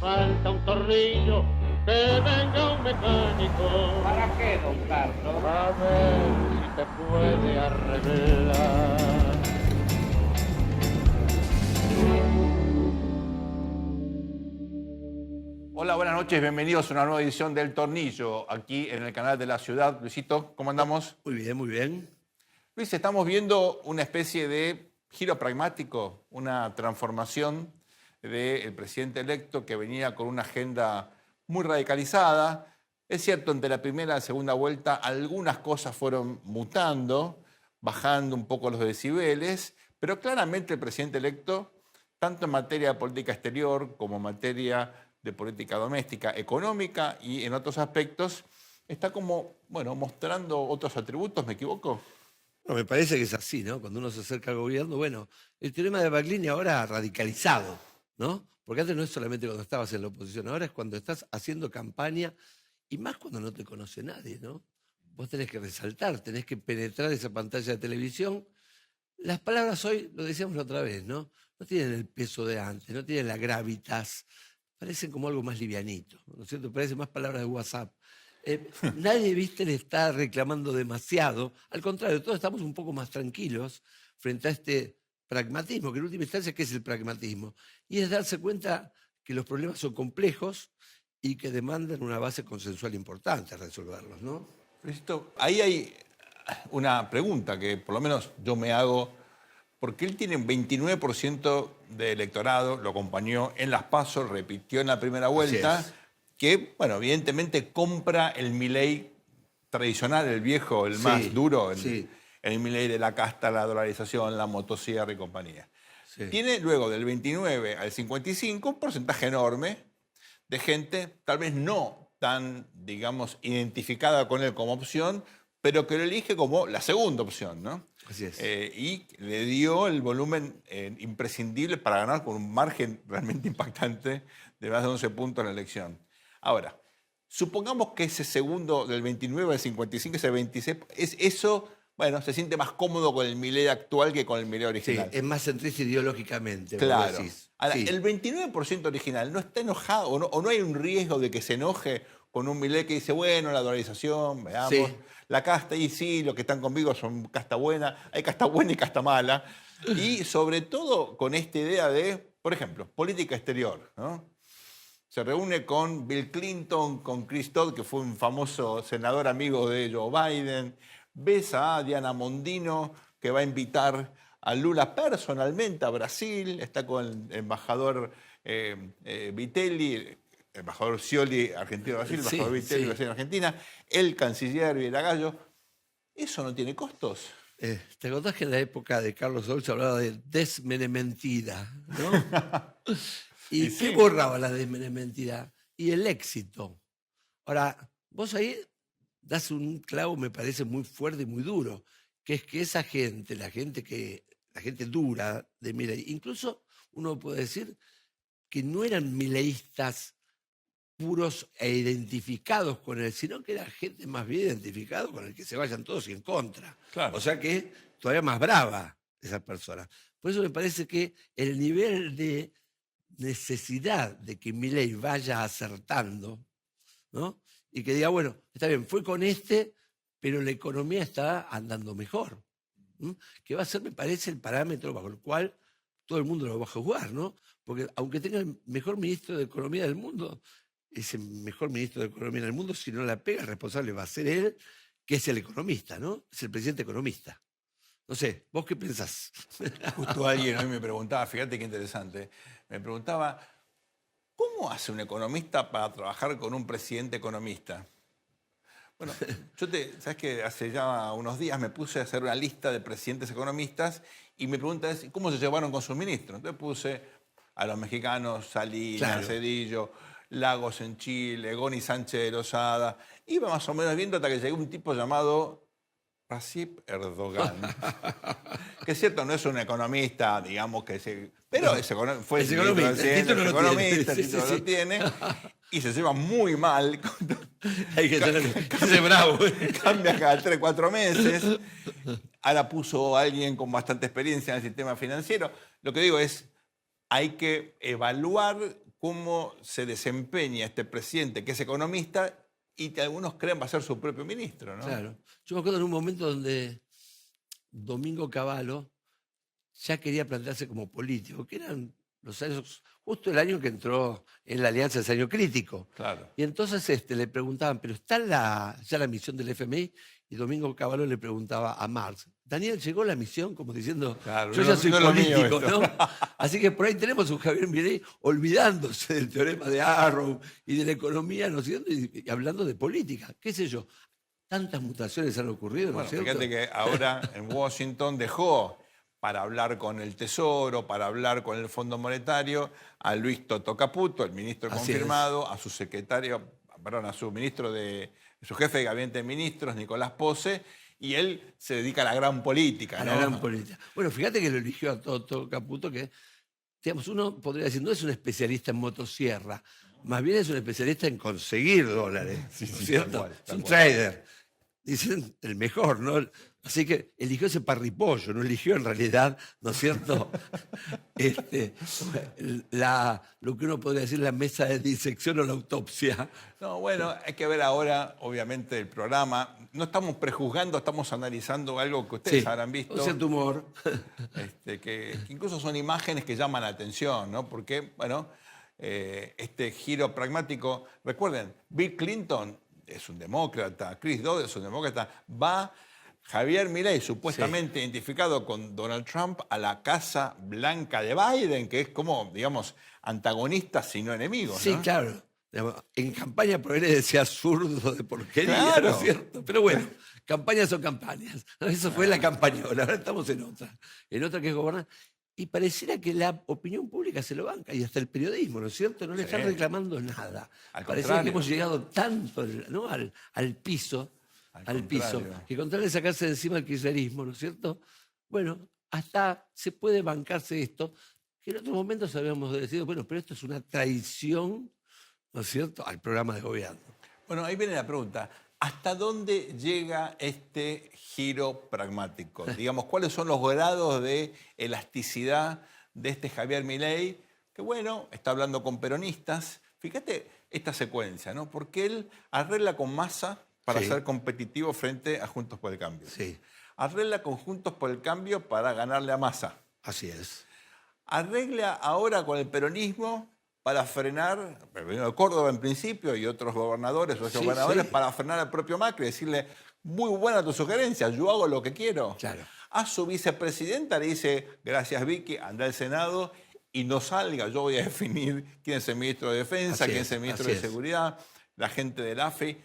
falta un tornillo, que venga un mecánico. ¿Para qué, don Carlos? A ver si te puede arreglar. Hola, buenas noches, bienvenidos a una nueva edición del Tornillo, aquí en el canal de la ciudad. Luisito, ¿cómo andamos? Muy bien, muy bien. Luis, estamos viendo una especie de giro pragmático, una transformación del presidente electo que venía con una agenda muy radicalizada. Es cierto, entre la primera y la segunda vuelta algunas cosas fueron mutando, bajando un poco los decibeles, pero claramente el presidente electo, tanto en materia de política exterior como en materia de política doméstica, económica y en otros aspectos, está como, bueno, mostrando otros atributos, ¿me equivoco? No, me parece que es así, ¿no? Cuando uno se acerca al gobierno, bueno, el teorema de Baglini ahora radicalizado, ¿no? Porque antes no es solamente cuando estabas en la oposición, ahora es cuando estás haciendo campaña y más cuando no te conoce nadie, ¿no? Vos tenés que resaltar, tenés que penetrar esa pantalla de televisión. Las palabras hoy, lo decíamos la otra vez, ¿no? No tienen el peso de antes, no tienen la gravitas, parecen como algo más livianito, ¿no es cierto? Parecen más palabras de WhatsApp. Nadie, viste, le está reclamando demasiado. Al contrario, todos estamos un poco más tranquilos frente a este pragmatismo, que en última instancia, ¿qué es el pragmatismo? Y es darse cuenta que los problemas son complejos y que demandan una base consensual importante a resolverlos, ¿no? Luisito, ahí hay una pregunta que por lo menos yo me hago, porque él tiene un 29% de electorado, lo acompañó en las PASO, repitió en la primera vuelta, que, bueno, evidentemente compra el Milei tradicional, el viejo, el más duro, el Milei de la casta, la dolarización, la motosierra y compañía. Sí. Tiene luego del 29 al 55 un porcentaje enorme de gente, tal vez no tan, digamos, identificada con él como opción, pero que lo elige como la segunda opción, ¿no? Así es. Y le dio el volumen imprescindible para ganar con un margen realmente impactante de más de 11 puntos en la elección. Ahora, supongamos que ese segundo del 29 al 55, ese 26, eso, bueno, se siente más cómodo con el Milei actual que con el Milei Sí, original. es más centrista ideológicamente. vos Claro. decís. Ahora, Sí. el 29% original no está enojado o no hay un riesgo de que se enoje con un Milei que dice, bueno, la dolarización, veamos, Sí. la casta, y sí, los que están conmigo son casta buena, hay casta buena y casta mala. Y sobre todo con esta idea de, por ejemplo, política exterior, ¿no? Se reúne con Bill Clinton, con Chris Todd, que fue un famoso senador amigo de Joe Biden. Ves a Diana Mondino, que va a invitar a Lula personalmente a Brasil. Está con el embajador Vitelli, el embajador Scioli, argentino de Brasil, el embajador Vitelli, Brasil, Argentina, el canciller Viragallo. ¿Eso no tiene costos? ¿Te acordás que en la época de Carlos Saúl se hablaba de desmenementida, ¿no? ¿Y Y qué sí. borraba la desmenementida? Y el éxito. Ahora, vos ahí das un clavo, me parece, muy fuerte y muy duro, que es que esa gente, la gente dura de Milei, incluso uno puede decir que no eran mileístas puros e identificados con él, sino que era gente más bien identificada con el que se vayan todos y en contra. Claro. O sea que todavía más brava esas personas. Por eso me parece que el nivel de necesidad de que Milei vaya acertando, ¿no? Y que diga, bueno, está bien, fue con este, pero la economía está andando mejor. ¿M? Que va a ser, me parece, el parámetro bajo el cual todo el mundo lo va a jugar, ¿no? Porque aunque tenga el mejor ministro de Economía del mundo, ese mejor ministro de Economía del mundo, si no la pega, el responsable va a ser él, que es el economista, ¿no? Es el presidente economista. No sé, ¿vos qué pensás? Justo alguien hoy me preguntaba, fíjate qué interesante, me preguntaba, ¿cómo hace un economista para trabajar con un presidente economista? Bueno, sabes que hace ya unos días me puse a hacer una lista de presidentes economistas y mi pregunta es, ¿cómo se llevaron con sus ministros? Entonces puse a los mexicanos, Salinas, Claro. Zedillo, Lagos en Chile, Goni Sánchez de Lozada. Iba más o menos viendo hasta que llegó un tipo llamado Recep Erdogan. Que es cierto, no es un economista, digamos que pero fue Es el ministro de economista, el Hacienda, título es lo tiene. economista, el Sí, título sí, lo sí. tiene, y se lleva muy mal. Hay que ser bravo. Cambia cada 3, 4 meses. Ahora puso a alguien con bastante experiencia en el sistema financiero. Lo que digo es, hay que evaluar cómo se desempeña este presidente que es economista y que algunos creen va a ser su propio ministro, ¿no? Claro. Yo me acuerdo en un momento donde Domingo Cavallo ya quería plantearse como político, que eran los años, justo el año que entró en la Alianza, ese año crítico. Claro. Y entonces le preguntaban, ¿pero está ya la misión del FMI? Y Domingo Cavallo le preguntaba a Marx, Daniel, ¿llegó la misión? Como diciendo, Claro, yo no ya es soy no es lo mío político, esto. ¿no? Así que por ahí tenemos un Javier Milei olvidándose del teorema de Arrow y de la economía, ¿no es cierto? Y hablando de política, qué sé yo. Tantas mutaciones han ocurrido, ¿no Bueno, es cierto? fíjate que ahora en Washington dejó para hablar con el Tesoro, para hablar con el Fondo Monetario, a Luis Toto Caputo, el ministro Así confirmado, a su secretario, perdón, a su ministro su jefe de gabinete de ministros, Nicolás Pose, y él se dedica a la gran política, A ¿no? la gran política. Bueno, fíjate que lo eligió a Toto Caputo, que, digamos, uno podría decir, no es un especialista en motosierra, más bien es un especialista en conseguir dólares, ¿no es cierto? tal cual, Es tal un cual. trader. Dicen el mejor, ¿no? Así que eligió ese parripollo, no eligió en realidad, ¿no es cierto? Lo que uno podría decir la mesa de disección o la autopsia. No, bueno, hay que ver ahora, obviamente, el programa. No estamos prejuzgando, estamos analizando algo que ustedes Sí, habrán visto. con cierto humor. Que incluso son imágenes que llaman la atención, ¿no? Porque, bueno, este giro pragmático, recuerden, Bill Clinton es un demócrata, Chris Dodd es un demócrata, va Javier Milei, supuestamente identificado con Donald Trump, a la Casa Blanca de Biden, que es como, digamos, antagonistas, sino enemigos, Sí, ¿no? claro. Digamos, en campaña por él decía zurdo de porquería, Claro. ¿no es cierto? Pero bueno, campañas son campañas. Eso fue la campañola, ahora estamos en otra que es gobernar. Y pareciera que la opinión pública se lo banca, y hasta el periodismo, ¿no es cierto? No le están Sí. reclamando nada. Al Pareciera que contrario. hemos llegado tanto, ¿no? al piso, Al piso, contrario. que con tal de sacarse de encima el kirchnerismo, ¿no es cierto? Bueno, hasta se puede bancarse esto, que en otros momentos habíamos decidido, bueno, pero esto es una traición, ¿no es cierto?, al programa de gobierno. Bueno, ahí viene la pregunta. ¿Hasta dónde llega este giro pragmático? Digamos, ¿cuáles son los grados de elasticidad de este Javier Milei? Que bueno, está hablando con peronistas. Fíjate esta secuencia, ¿no? Porque él arregla con Massa para Sí. ser competitivo frente a Juntos por el Cambio. Sí, Arregla con Juntos por el Cambio para ganarle a Massa. así es. Arregla ahora con el peronismo para frenar, el gobierno de Córdoba en principio y otros gobernadores o otros Sí, gobernadores, sí. para frenar al propio Macri y decirle, muy buena tu sugerencia, yo hago lo que quiero. Claro. A su vicepresidenta le dice, gracias Vicky, anda al Senado y no salga, yo voy a definir quién es el ministro de Defensa, Así quién es, es el ministro así de es. Seguridad, la gente del AFI.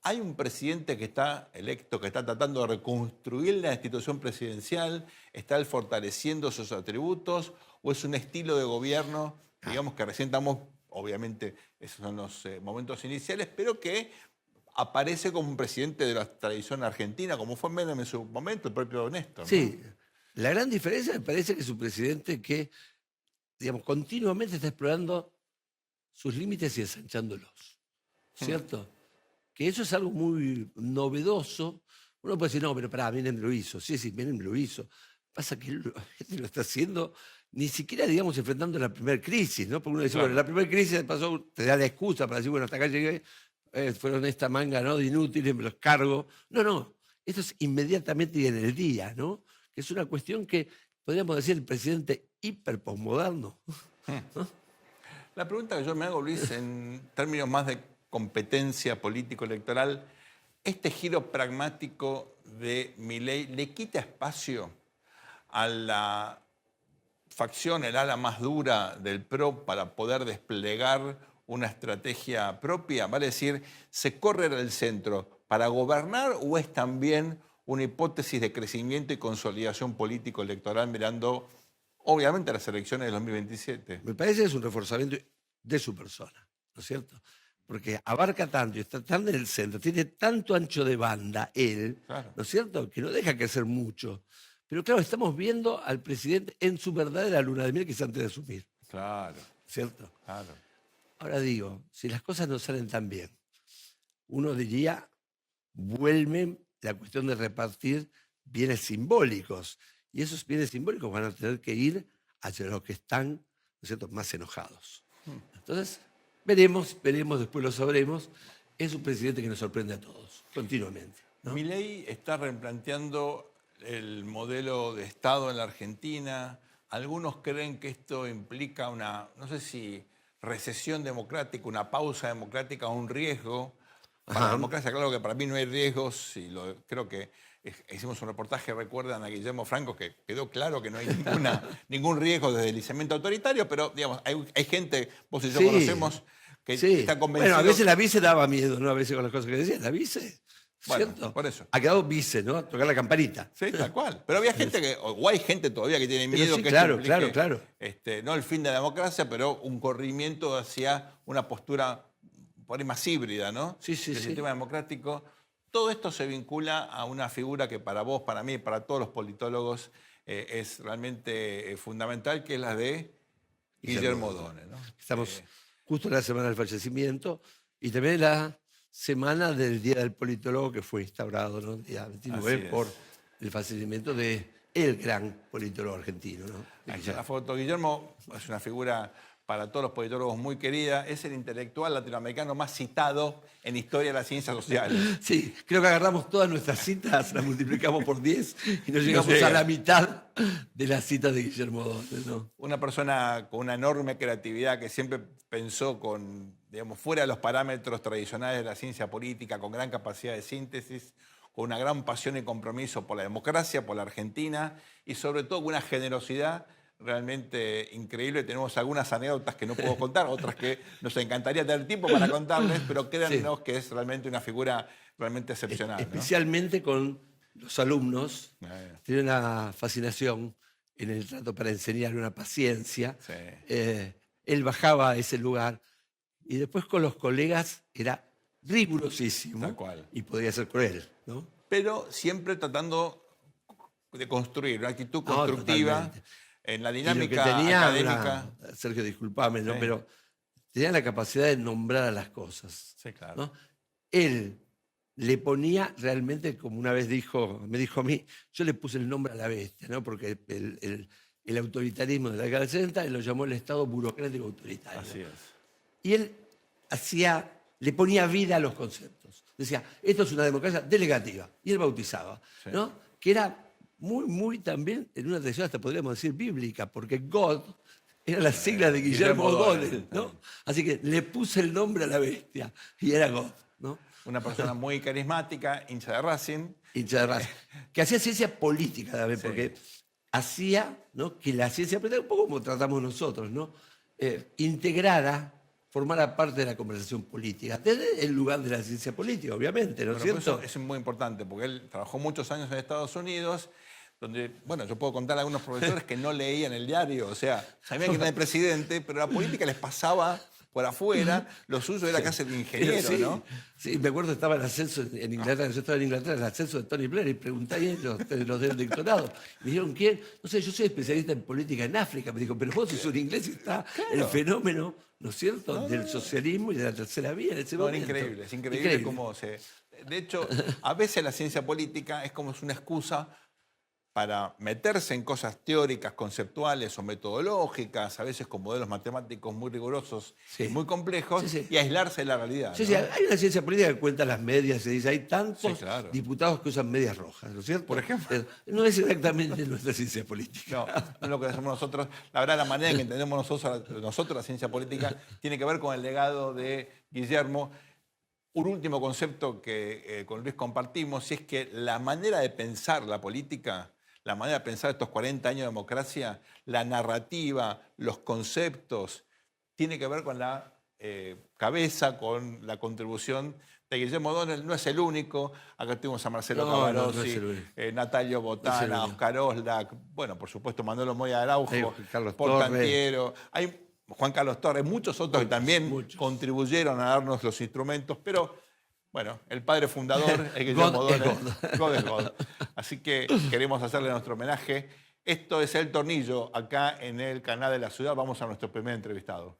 Hay un presidente que está electo, que está tratando de reconstruir la institución presidencial, está él fortaleciendo sus atributos, o es un estilo de gobierno, digamos que recién estamos, obviamente, esos son los momentos iniciales, pero que aparece como un presidente de la tradición argentina, como fue Menem en su momento, el propio Néstor, ¿no? Sí, la gran diferencia me parece que es un presidente que, digamos, continuamente está explorando sus límites y ensanchándolos, ¿cierto? Que eso es algo muy novedoso. Uno puede decir, no, pero pará, Menem lo hizo. Sí, sí, Menem lo hizo. Pasa que él lo está haciendo ni siquiera, digamos, enfrentando la primera crisis, ¿no? Porque uno dice, Claro. bueno, la primera crisis pasó, te da la excusa para decir, bueno, hasta acá llegué, fueron esta manga, ¿no?, de inútiles, me los cargo. No, no, esto es inmediatamente y en el día, ¿no? Que es una cuestión que, podríamos decir, el presidente hiperposmoderno. La pregunta que yo me hago, Luis, en términos más de competencia político-electoral, ¿este giro pragmático de Milei le quita espacio a la facción, el ala más dura del PRO para poder desplegar una estrategia propia? Vale decir, ¿se corre del centro para gobernar o es también una hipótesis de crecimiento y consolidación político-electoral mirando, obviamente, a las elecciones del 2027? Me parece que es un reforzamiento de su persona, ¿no es cierto? Porque abarca tanto y está tan en el centro, tiene tanto ancho de banda él, Claro. ¿no es cierto?, que no deja crecer mucho. Pero claro, estamos viendo al presidente en su verdadera luna de miel, que es antes de asumir, Claro, ¿cierto? claro. Ahora digo, si las cosas no salen tan bien, uno diría, vuelve la cuestión de repartir bienes simbólicos. Y esos bienes simbólicos van a tener que ir hacia los que están, ¿no es cierto?, más enojados. Entonces, veremos, después lo sabremos. Es un presidente que nos sorprende a todos, continuamente, ¿no? Milei está replanteando el modelo de Estado en la Argentina. Algunos creen que esto implica una, no sé si recesión democrática, una pausa democrática o un riesgo. Para la democracia, claro que para mí no hay riesgos, y creo que hicimos un reportaje, recuerdan a Guillermo Franco, que quedó claro que no hay ningún riesgo de deslizamiento autoritario, pero digamos, hay gente, vos y yo Sí, conocemos, que sí. está convencido. Bueno, a veces la vice daba miedo, ¿no? A veces con las cosas que decía. La vice, Bueno, ¿cierto? por eso. Ha quedado vice, ¿no? A tocar la campanita. Sí, tal cual. Pero había gente o hay gente todavía que tiene Pero miedo sí, que claro, esto implique, claro. no el fin de la democracia, pero un corrimiento hacia una postura por ahí más híbrida, ¿no? Sí, sí, Del sí. sistema democrático. Todo esto se vincula a una figura que para vos, para mí, para todos los politólogos es realmente fundamental, que es la de Guillermo O'Donnell, ¿no? Estamos justo en la semana del fallecimiento y también la semana del Día del Politólogo que fue instaurado, ¿no? El día 29 Así es. por el fallecimiento de el gran politólogo argentino, ¿no? Ahí está la foto. Guillermo es una figura para todos los politólogos muy querida. Es el intelectual latinoamericano más citado en historia de las ciencias sociales. Sí, creo que agarramos todas nuestras citas, las multiplicamos por 10 y nos llegamos llega. a la mitad de las citas de Guillermo O'Donnell, ¿no? Una persona con una enorme creatividad que siempre pensó fuera de los parámetros tradicionales de la ciencia política, con gran capacidad de síntesis, con una gran pasión y compromiso por la democracia, por la Argentina y sobre todo con una generosidad realmente increíble. Tenemos algunas anécdotas que no puedo contar, otras que nos encantaría tener tiempo para contarles, pero créannos que es realmente una figura realmente excepcional, ¿no? Especialmente con los alumnos, Eh. tiene una fascinación en el trato para enseñar, una paciencia. Sí. Él bajaba a ese lugar y después con los colegas era rigurosísimo Tal cual. y podía ser cruel, ¿no? Pero siempre tratando de construir una actitud No, constructiva totalmente. en la Y lo que dinámica tenía académica. Sergio, discúlpame, ¿no? Sí. Pero tenía la capacidad de nombrar a las cosas. Sí, claro. ¿no? Él le ponía realmente, como una vez me dijo a mí, yo le puse el nombre a la bestia, ¿no? Porque el autoritarismo de la década del 60 él lo llamó el Estado burocrático autoritario. Así es. Y él le ponía vida a los conceptos. Decía, esto es una democracia delegativa. Y él bautizaba, Sí. ¿no? Que era muy también, en una tradición hasta podríamos decir bíblica, porque God era la sigla de Guillermo O'Donnell, ¿no? Así que le puse el nombre a la bestia y era God, ¿no? Una persona muy carismática, hincha de Racing. Hincha de Racing. Que hacía ciencia política también, Sí. porque hacía, ¿no?, que la ciencia política, un poco como tratamos nosotros, ¿no?, integrara, formara parte de la conversación política, desde el lugar de la ciencia política, obviamente, ¿no es Bueno, cierto? eso es muy importante, porque él trabajó muchos años en Estados Unidos, donde, bueno, yo puedo contar a algunos profesores que no leían el diario, o sea, sabían que era el presidente, pero la política les pasaba por afuera, lo suyo era casi de ingeniero, Sí, ¿no? sí, me acuerdo, estaba el ascenso en Inglaterra, yo estaba en Inglaterra, el ascenso de Tony Blair, y pregunté a ellos, los del doctorado. Me dijeron, ¿quién? No sé, yo soy especialista en política en África. Me dijo, pero vos sos un inglés y está el fenómeno, ¿no es cierto?, del socialismo y de la tercera vía en ese No, era momento. increíble, es increíble cómo se... De hecho, a veces la ciencia política es como una excusa para meterse en cosas teóricas, conceptuales o metodológicas, a veces con modelos matemáticos muy rigurosos Sí. y muy complejos, Sí, sí. y aislarse de la realidad. Sí, ¿no? sí, hay una ciencia política que cuenta las medias, se dice, hay tantos Sí, claro. diputados que usan medias rojas, ¿no es cierto? Por ejemplo. No es exactamente nuestra ciencia política. No, no es lo que hacemos nosotros. La verdad, la manera en que entendemos nosotros la ciencia política tiene que ver con el legado de Guillermo. Un último concepto que con Luis compartimos, y es que la manera de pensar la política, la manera de pensar estos 40 años de democracia, la narrativa, los conceptos, tiene que ver con la cabeza, con la contribución de Guillermo O'Donnell. No es el único. Acá tuvimos a Marcelo No, no Cavarossi, es el único. Natalio Botana, único. Oscar Oslak, bueno, por supuesto, Manuel Moya Araujo, Hay Juan Carlos Portantiero. Hay Juan Carlos Torres, muchos otros que también muchos. contribuyeron a darnos los instrumentos, pero bueno, el padre fundador es Guillermo God es O'Donnell. God es God. Así que queremos hacerle nuestro homenaje. Esto es El Tornillo, acá en el canal de la ciudad. Vamos a nuestro primer entrevistado.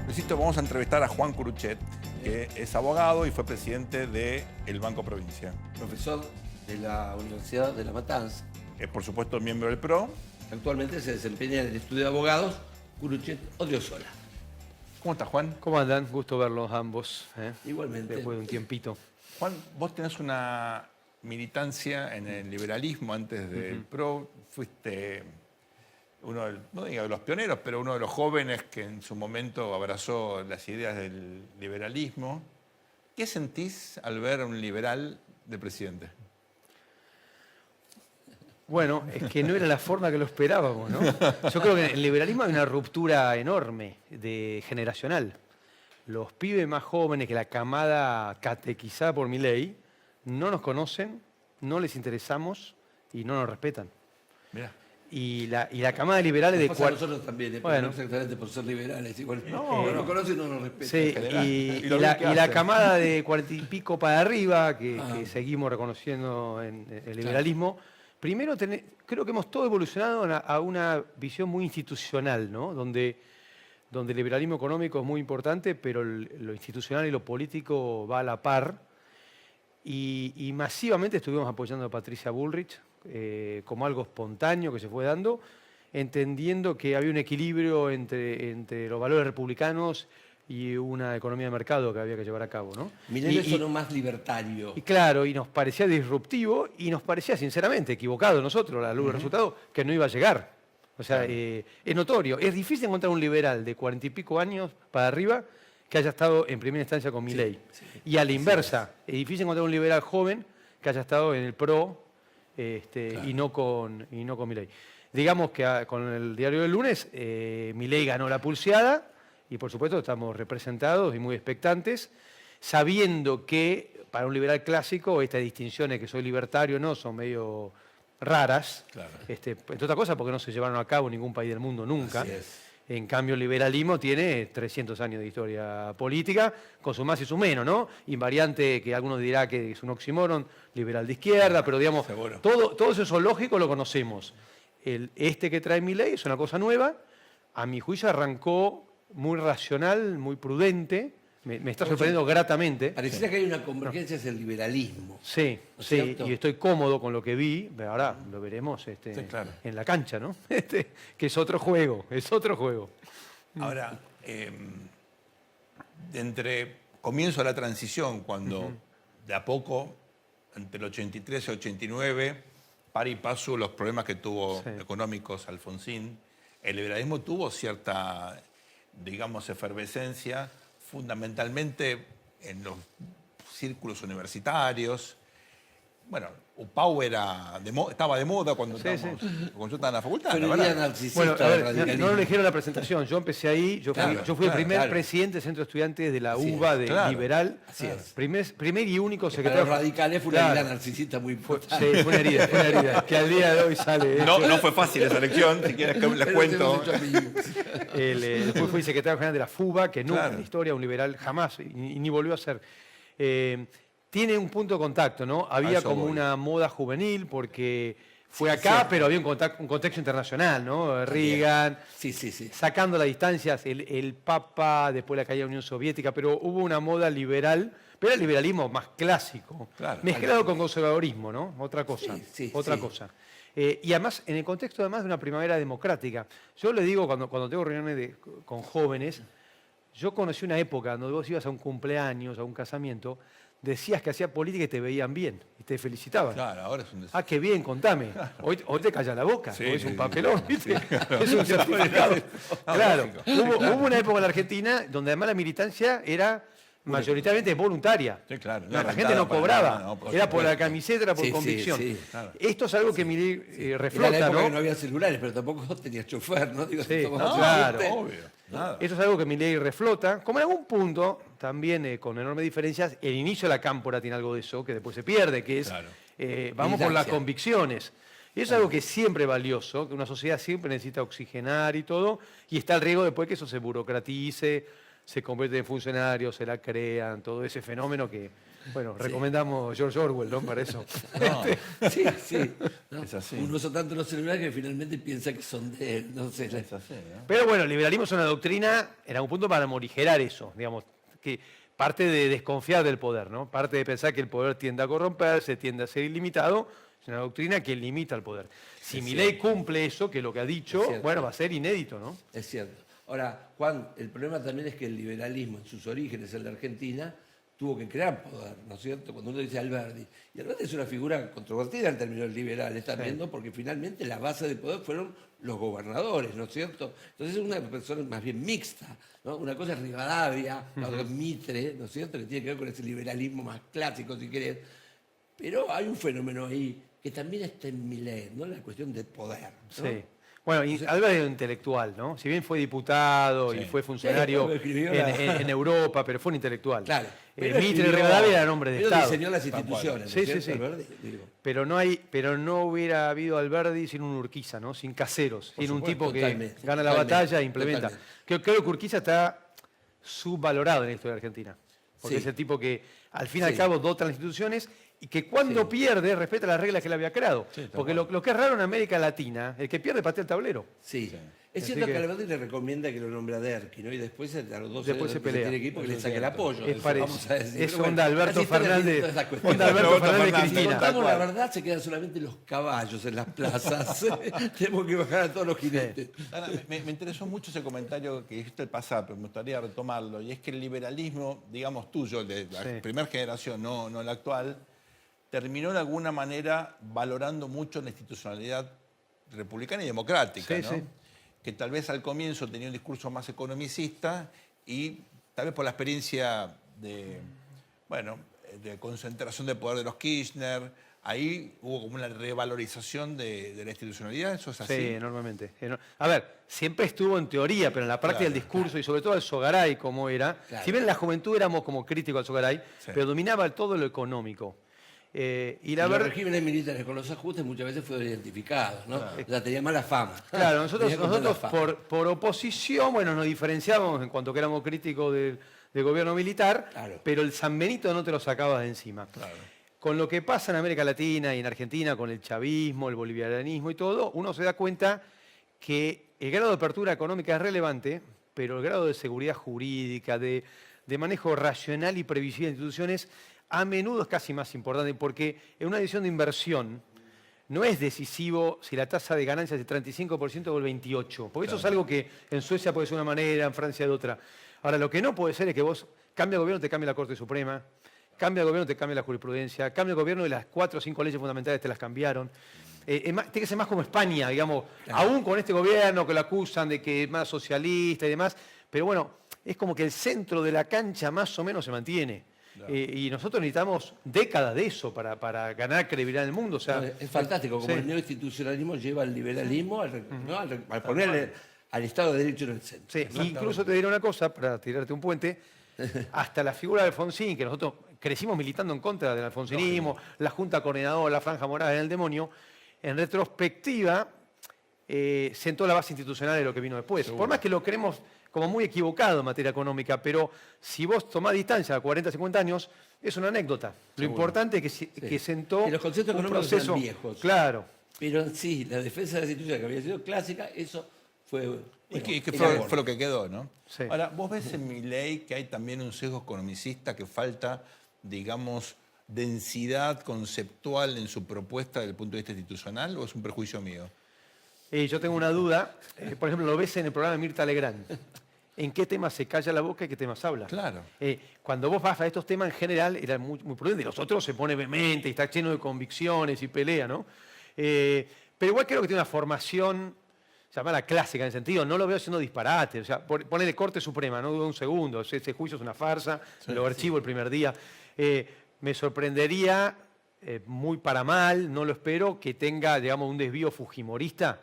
Luisito, vamos a entrevistar a Juan Curuchet, que es abogado y fue presidente del Banco Provincia. Profesor de la Universidad de La Matanza. Es, por supuesto, miembro del PRO. Actualmente se desempeña en el estudio de abogados Curuchet Odriozola. ¿Cómo estás, Juan? ¿Cómo andan? Gusto verlos ambos. Igualmente. Después de un tiempito. Juan, vos tenés una militancia en el liberalismo antes del PRO. Fuiste uno no digo de los pioneros, pero uno de los jóvenes que en su momento abrazó las ideas del liberalismo. ¿Qué sentís al ver a un liberal de presidente? Bueno, es que no era la forma que lo esperábamos, ¿no? Yo creo que en el liberalismo hay una ruptura enorme generacional. Los pibes más jóvenes que la camada catequizada por Milei no nos conocen, no les interesamos y no nos respetan. Mirá. Y la camada de liberales de Nosotros también, pero Bueno. no exactamente por ser liberales. Igual, No, no nos conocen y no nos respetan. Sí, en general. y lo bien que la hacen. camada de 40 y pico para arriba, que seguimos reconociendo en el liberalismo, primero creo que hemos todo evolucionado a una visión muy institucional, ¿no? Donde el liberalismo económico es muy importante, pero lo institucional y lo político va a la par. Y masivamente estuvimos apoyando a Patricia Bullrich como algo espontáneo que se fue dando, entendiendo que había un equilibrio entre los valores republicanos y una economía de mercado que había que llevar a cabo, ¿no? Milei sonó más libertario. Y claro, y nos parecía disruptivo y nos parecía sinceramente equivocado nosotros, a la luz del resultado, que no iba a llegar. O sea, es notorio. Es difícil encontrar un liberal de 40 y pico años para arriba que haya estado en primera instancia con Milei. Y a la inversa, es difícil encontrar un liberal joven que haya estado en el PRO y no con Milei. Digamos que con el diario del lunes, Milei ganó la pulseada y por supuesto estamos representados y muy expectantes, sabiendo que para un liberal clásico estas distinciones que soy libertario o no son medio raras, Claro. entre otras cosas porque no se llevaron a cabo en ningún país del mundo nunca. Así es. En cambio, el liberalismo tiene 300 años de historia política, con su más y su menos, ¿no? Invariante, que algunos dirá que es un oxímoron, liberal de izquierda, pero digamos, Seguro. todo eso lógico lo conocemos. Este que trae Milei es una cosa nueva, a mi juicio arrancó muy racional, muy prudente, me está sorprendiendo gratamente. Pareciera que hay una convergencia hacia el liberalismo. Sí, ¿No es sí, cierto? y estoy cómodo con lo que vi, ahora lo veremos claro. en la cancha, ¿no? Que es otro juego, es otro juego. Ahora, entre comienzo de la transición, cuando de a poco, entre el 83 y el 89, par y paso los problemas que tuvo Sí. económicos Alfonsín, el liberalismo tuvo cierta, digamos, efervescencia, fundamentalmente en los círculos universitarios. Bueno, UPAU estaba de moda cuando, Sí, cuando yo estaba en la facultad, Pero la idea verdad. narcisista Bueno, a del ver, radicalismo. no lo dijeron en la presentación, yo empecé ahí, yo fui el primer claro. presidente del Centro de Estudiantes de la Así UBA es, de claro. Liberal, Así es. primer y único Para secretario. los radicales fue una Claro. idea narcisista muy Fue, importante. sí, fue una herida, que al día de hoy sale. No fue fácil esa elección, si quieres que les Pero cuento. tenemos muchos amigos. Después fui secretario general de la FUBA, que nunca Claro. en la historia un liberal jamás, y ni volvió a ser. Tiene un punto de contacto, ¿no? Había eso como voy. una moda juvenil porque fue acá, pero había un contexto internacional, ¿no? Reagan, Sí, sí, sí. sacando las distancias, el Papa, después la caída de la Unión Soviética, pero hubo una moda liberal, pero el liberalismo más clásico, Claro. mezclado con conservadorismo, ¿no? Otra cosa, Sí, sí, otra sí. cosa. Y además, en el contexto además de una primavera democrática. Yo le digo, cuando tengo reuniones con jóvenes, yo conocí una época donde vos ibas a un cumpleaños, a un casamiento, decías que hacías política y te veían bien, y te felicitaban. Claro, ahora es un desastre. Ah, qué bien, contame. Hoy te callas la boca, Sí, hoy es sí, un sí. papelón, ¿viste? Es un certificado. Claro, lógico. hubo una época en la Argentina donde además la militancia era mayoritariamente voluntaria. Sí, claro. La No gente no rentada para cobraba, nada, no, por era por la supuesto. camiseta, era por Sí, sí, convicción. sí, claro. Esto es algo que Milei Era la reflota, época que no ¿no? había celulares, pero tampoco tenías chofer, ¿no? Digo, Sí, somos no, conscientes. claro. Obvio. Nada. Eso es algo que Milei reflota, como en algún punto, también con enormes diferencias, el inicio de la cámpora tiene algo de eso, que después se pierde, que es, Claro. vamos por las Militancia. convicciones. Y eso es algo que es siempre valioso, que una sociedad siempre necesita oxigenar y todo, y está el riesgo después que eso se burocratice, se convierte en funcionarios, se la crean, todo ese fenómeno que, bueno, recomendamos George Orwell, ¿no? Para eso. No, Sí, sí. ¿no? Es así. Uno usa tanto los celulares que finalmente piensa que son de él. No sé. es así, ¿no? Pero bueno, el liberalismo es una doctrina, en algún punto, para morigerar eso, digamos, que parte de desconfiar del poder, ¿no? Parte de pensar que el poder tiende a corromperse, tiende a ser ilimitado, es una doctrina que limita al poder. Si Milei cumple eso, que es lo que ha dicho, Es cierto. bueno, va a ser inédito, ¿no? Es cierto. Ahora, Juan, el problema también es que el liberalismo en sus orígenes en la Argentina tuvo que crear poder, ¿no es cierto? Cuando uno dice Alberdi, y Alberdi es una figura controvertida en términos liberales también, ¿no? Porque finalmente la base de poder fueron los gobernadores, ¿no es cierto? Entonces es una persona más bien mixta, ¿no? Una cosa es Rivadavia, la otra es Mitre, ¿no es cierto? Que tiene que ver con ese liberalismo más clásico, si querés. Pero hay un fenómeno ahí que también está en Milei, ¿no? La cuestión de poder, ¿no? Sí. Bueno, y Alberdi era un intelectual, ¿no? Si bien fue diputado y fue funcionario Sí, escribió en Europa, pero fue un intelectual. Claro. Mitre y Rivadavia eran hombres de pero Estado. diseñó las instituciones, ¿no Sí, es sí, cierto, sí. Alberdi? Digo. Pero no hubiera habido Alberdi sin un Urquiza, ¿no? Sin Caseros, sin un supuesto, tipo que totalmente, gana la totalmente, batalla e implementa. totalmente. Creo que Urquiza está subvalorado en la historia de Argentina. Porque Sí. es el tipo que al fin y al Sí. cabo dota las instituciones y que cuando pierde respeta las reglas que él había creado. Porque lo que es raro en América Latina, el que pierde patea el tablero. Sí. Es Así cierto que que- Alberdi le recomienda que lo nombre a Derqui, ¿no? Y después a los 2 Después se pelea. tiene que ir porque le saque el apoyo. Es Vamos a decir. es Pero bueno, onda Alberto las historias Fernández. tienen todas esas cuestiones. Onda Alberto Alberto Fernández Fernández, Cristina. tal Contamos la cual. verdad, se quedan solamente los caballos en las plazas. Tenemos que bajar a todos los jinetes. Ahora, me interesó mucho ese comentario que dijiste el pasado, pero me gustaría retomarlo. Y es que el liberalismo, digamos tuyo, el de la Sí. primera generación, no la actual, terminó de alguna manera valorando mucho la institucionalidad republicana y democrática, Sí, ¿no? sí. Que tal vez al comienzo tenía un discurso más economicista y tal vez por la experiencia de, bueno, de concentración de poder de los Kirchner, ahí hubo como una revalorización de la institucionalidad, ¿eso es así? Sí, enormemente. A ver, siempre estuvo en teoría, pero en la práctica del discurso y sobre todo el Sogaray, como era, Claro. si bien en la juventud éramos como críticos al Sogaray, Sí. pero dominaba todo lo económico. Y la Los verdad, regímenes militares con los ajustes muchas veces fueron identificados, ¿no? O sea, tenía mala fama. claro, nosotros, Tenía como mala nosotros fama. por oposición, bueno, nos diferenciábamos en cuanto que éramos críticos del gobierno militar, Claro. pero el San Benito no te lo sacabas de encima. Claro. Con lo que pasa en América Latina y en Argentina, con el chavismo, el bolivianismo y todo, uno se da cuenta que el grado de apertura económica es relevante, pero el grado de seguridad jurídica, de manejo racional y previsible de instituciones, a menudo es casi más importante, porque en una decisión de inversión no es decisivo si la tasa de ganancia es del 35% o el 28%, porque eso es algo que en Suecia puede ser de una manera, en Francia de otra. Ahora, lo que no puede ser es que vos cambia el gobierno, te cambia la Corte Suprema, cambia el gobierno, te cambia la jurisprudencia, cambia el gobierno y las 4 o 5 leyes fundamentales te las cambiaron. Tiene que ser más como España, digamos, aún con este gobierno que lo acusan de que es más socialista y demás, pero bueno, es como que el centro de la cancha más o menos se mantiene. Y nosotros necesitamos décadas de eso para ganar credibilidad en el mundo. O sea, Es fantástico, como sí. el neoinstitucionalismo lleva al liberalismo ¿no? al ponerle al Estado de Derecho en el centro. Sí, Exactamente. incluso te diré una cosa, para tirarte un puente, hasta la figura de Alfonsín, que nosotros crecimos militando en contra del alfonsinismo, la Junta Coordinadora, la Franja Morada en el demonio, en retrospectiva sentó la base institucional de lo que vino después. Por más que lo creemos como muy equivocado en materia económica, pero si vos tomás distancia a 40, 50 años, es una anécdota. Lo importante es que sentó Y los conceptos un económicos proceso eran viejos. Claro. Pero sí, la defensa de la institución que había sido clásica, eso fue... Y que era fue, bueno. fue lo que quedó, ¿no? Sí. Ahora, ¿vos ves en mi ley que hay también un sesgo economicista, que falta, digamos, densidad conceptual en su propuesta desde el punto de vista institucional, o es un prejuicio mío? Yo tengo una duda, por ejemplo, lo ves en el programa de Mirta Legrand. ¿En qué temas se calla la boca y qué temas habla? Claro. Cuando vos vas a estos temas en general, era muy, muy prudente. Los otros se pone vehemente y está lleno de convicciones y pelea, ¿no? Pero igual creo que tiene una formación, llamada clásica en el sentido, no lo veo haciendo disparate. O sea, ponele Corte Suprema, no dudo un segundo. Ese juicio es una farsa, lo archivo el primer día. Me sorprendería, muy para mal, no lo espero, que tenga, digamos, un desvío fujimorista.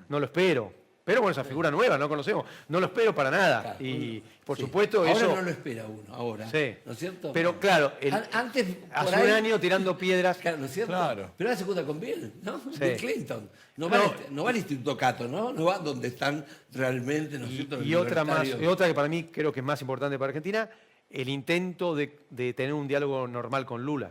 No lo espero. Pero bueno, esa figura nueva, no conocemos. No lo espero para nada. Claro, Y por sí. supuesto ahora eso... no lo espera uno, ahora. Sí. ¿No es cierto? Pero claro, Antes, por hace ahí- un año tirando piedras... Claro, ¿no es cierto? Claro. Pero ahora se junta con Bill, ¿no? Sí. Bill Clinton. No va al Instituto Cato, ¿no? No va donde están realmente, ¿no es cierto? los Y otra más, libertarios. y otra que para mí creo que es más importante para Argentina, el intento de tener un diálogo normal con Lula.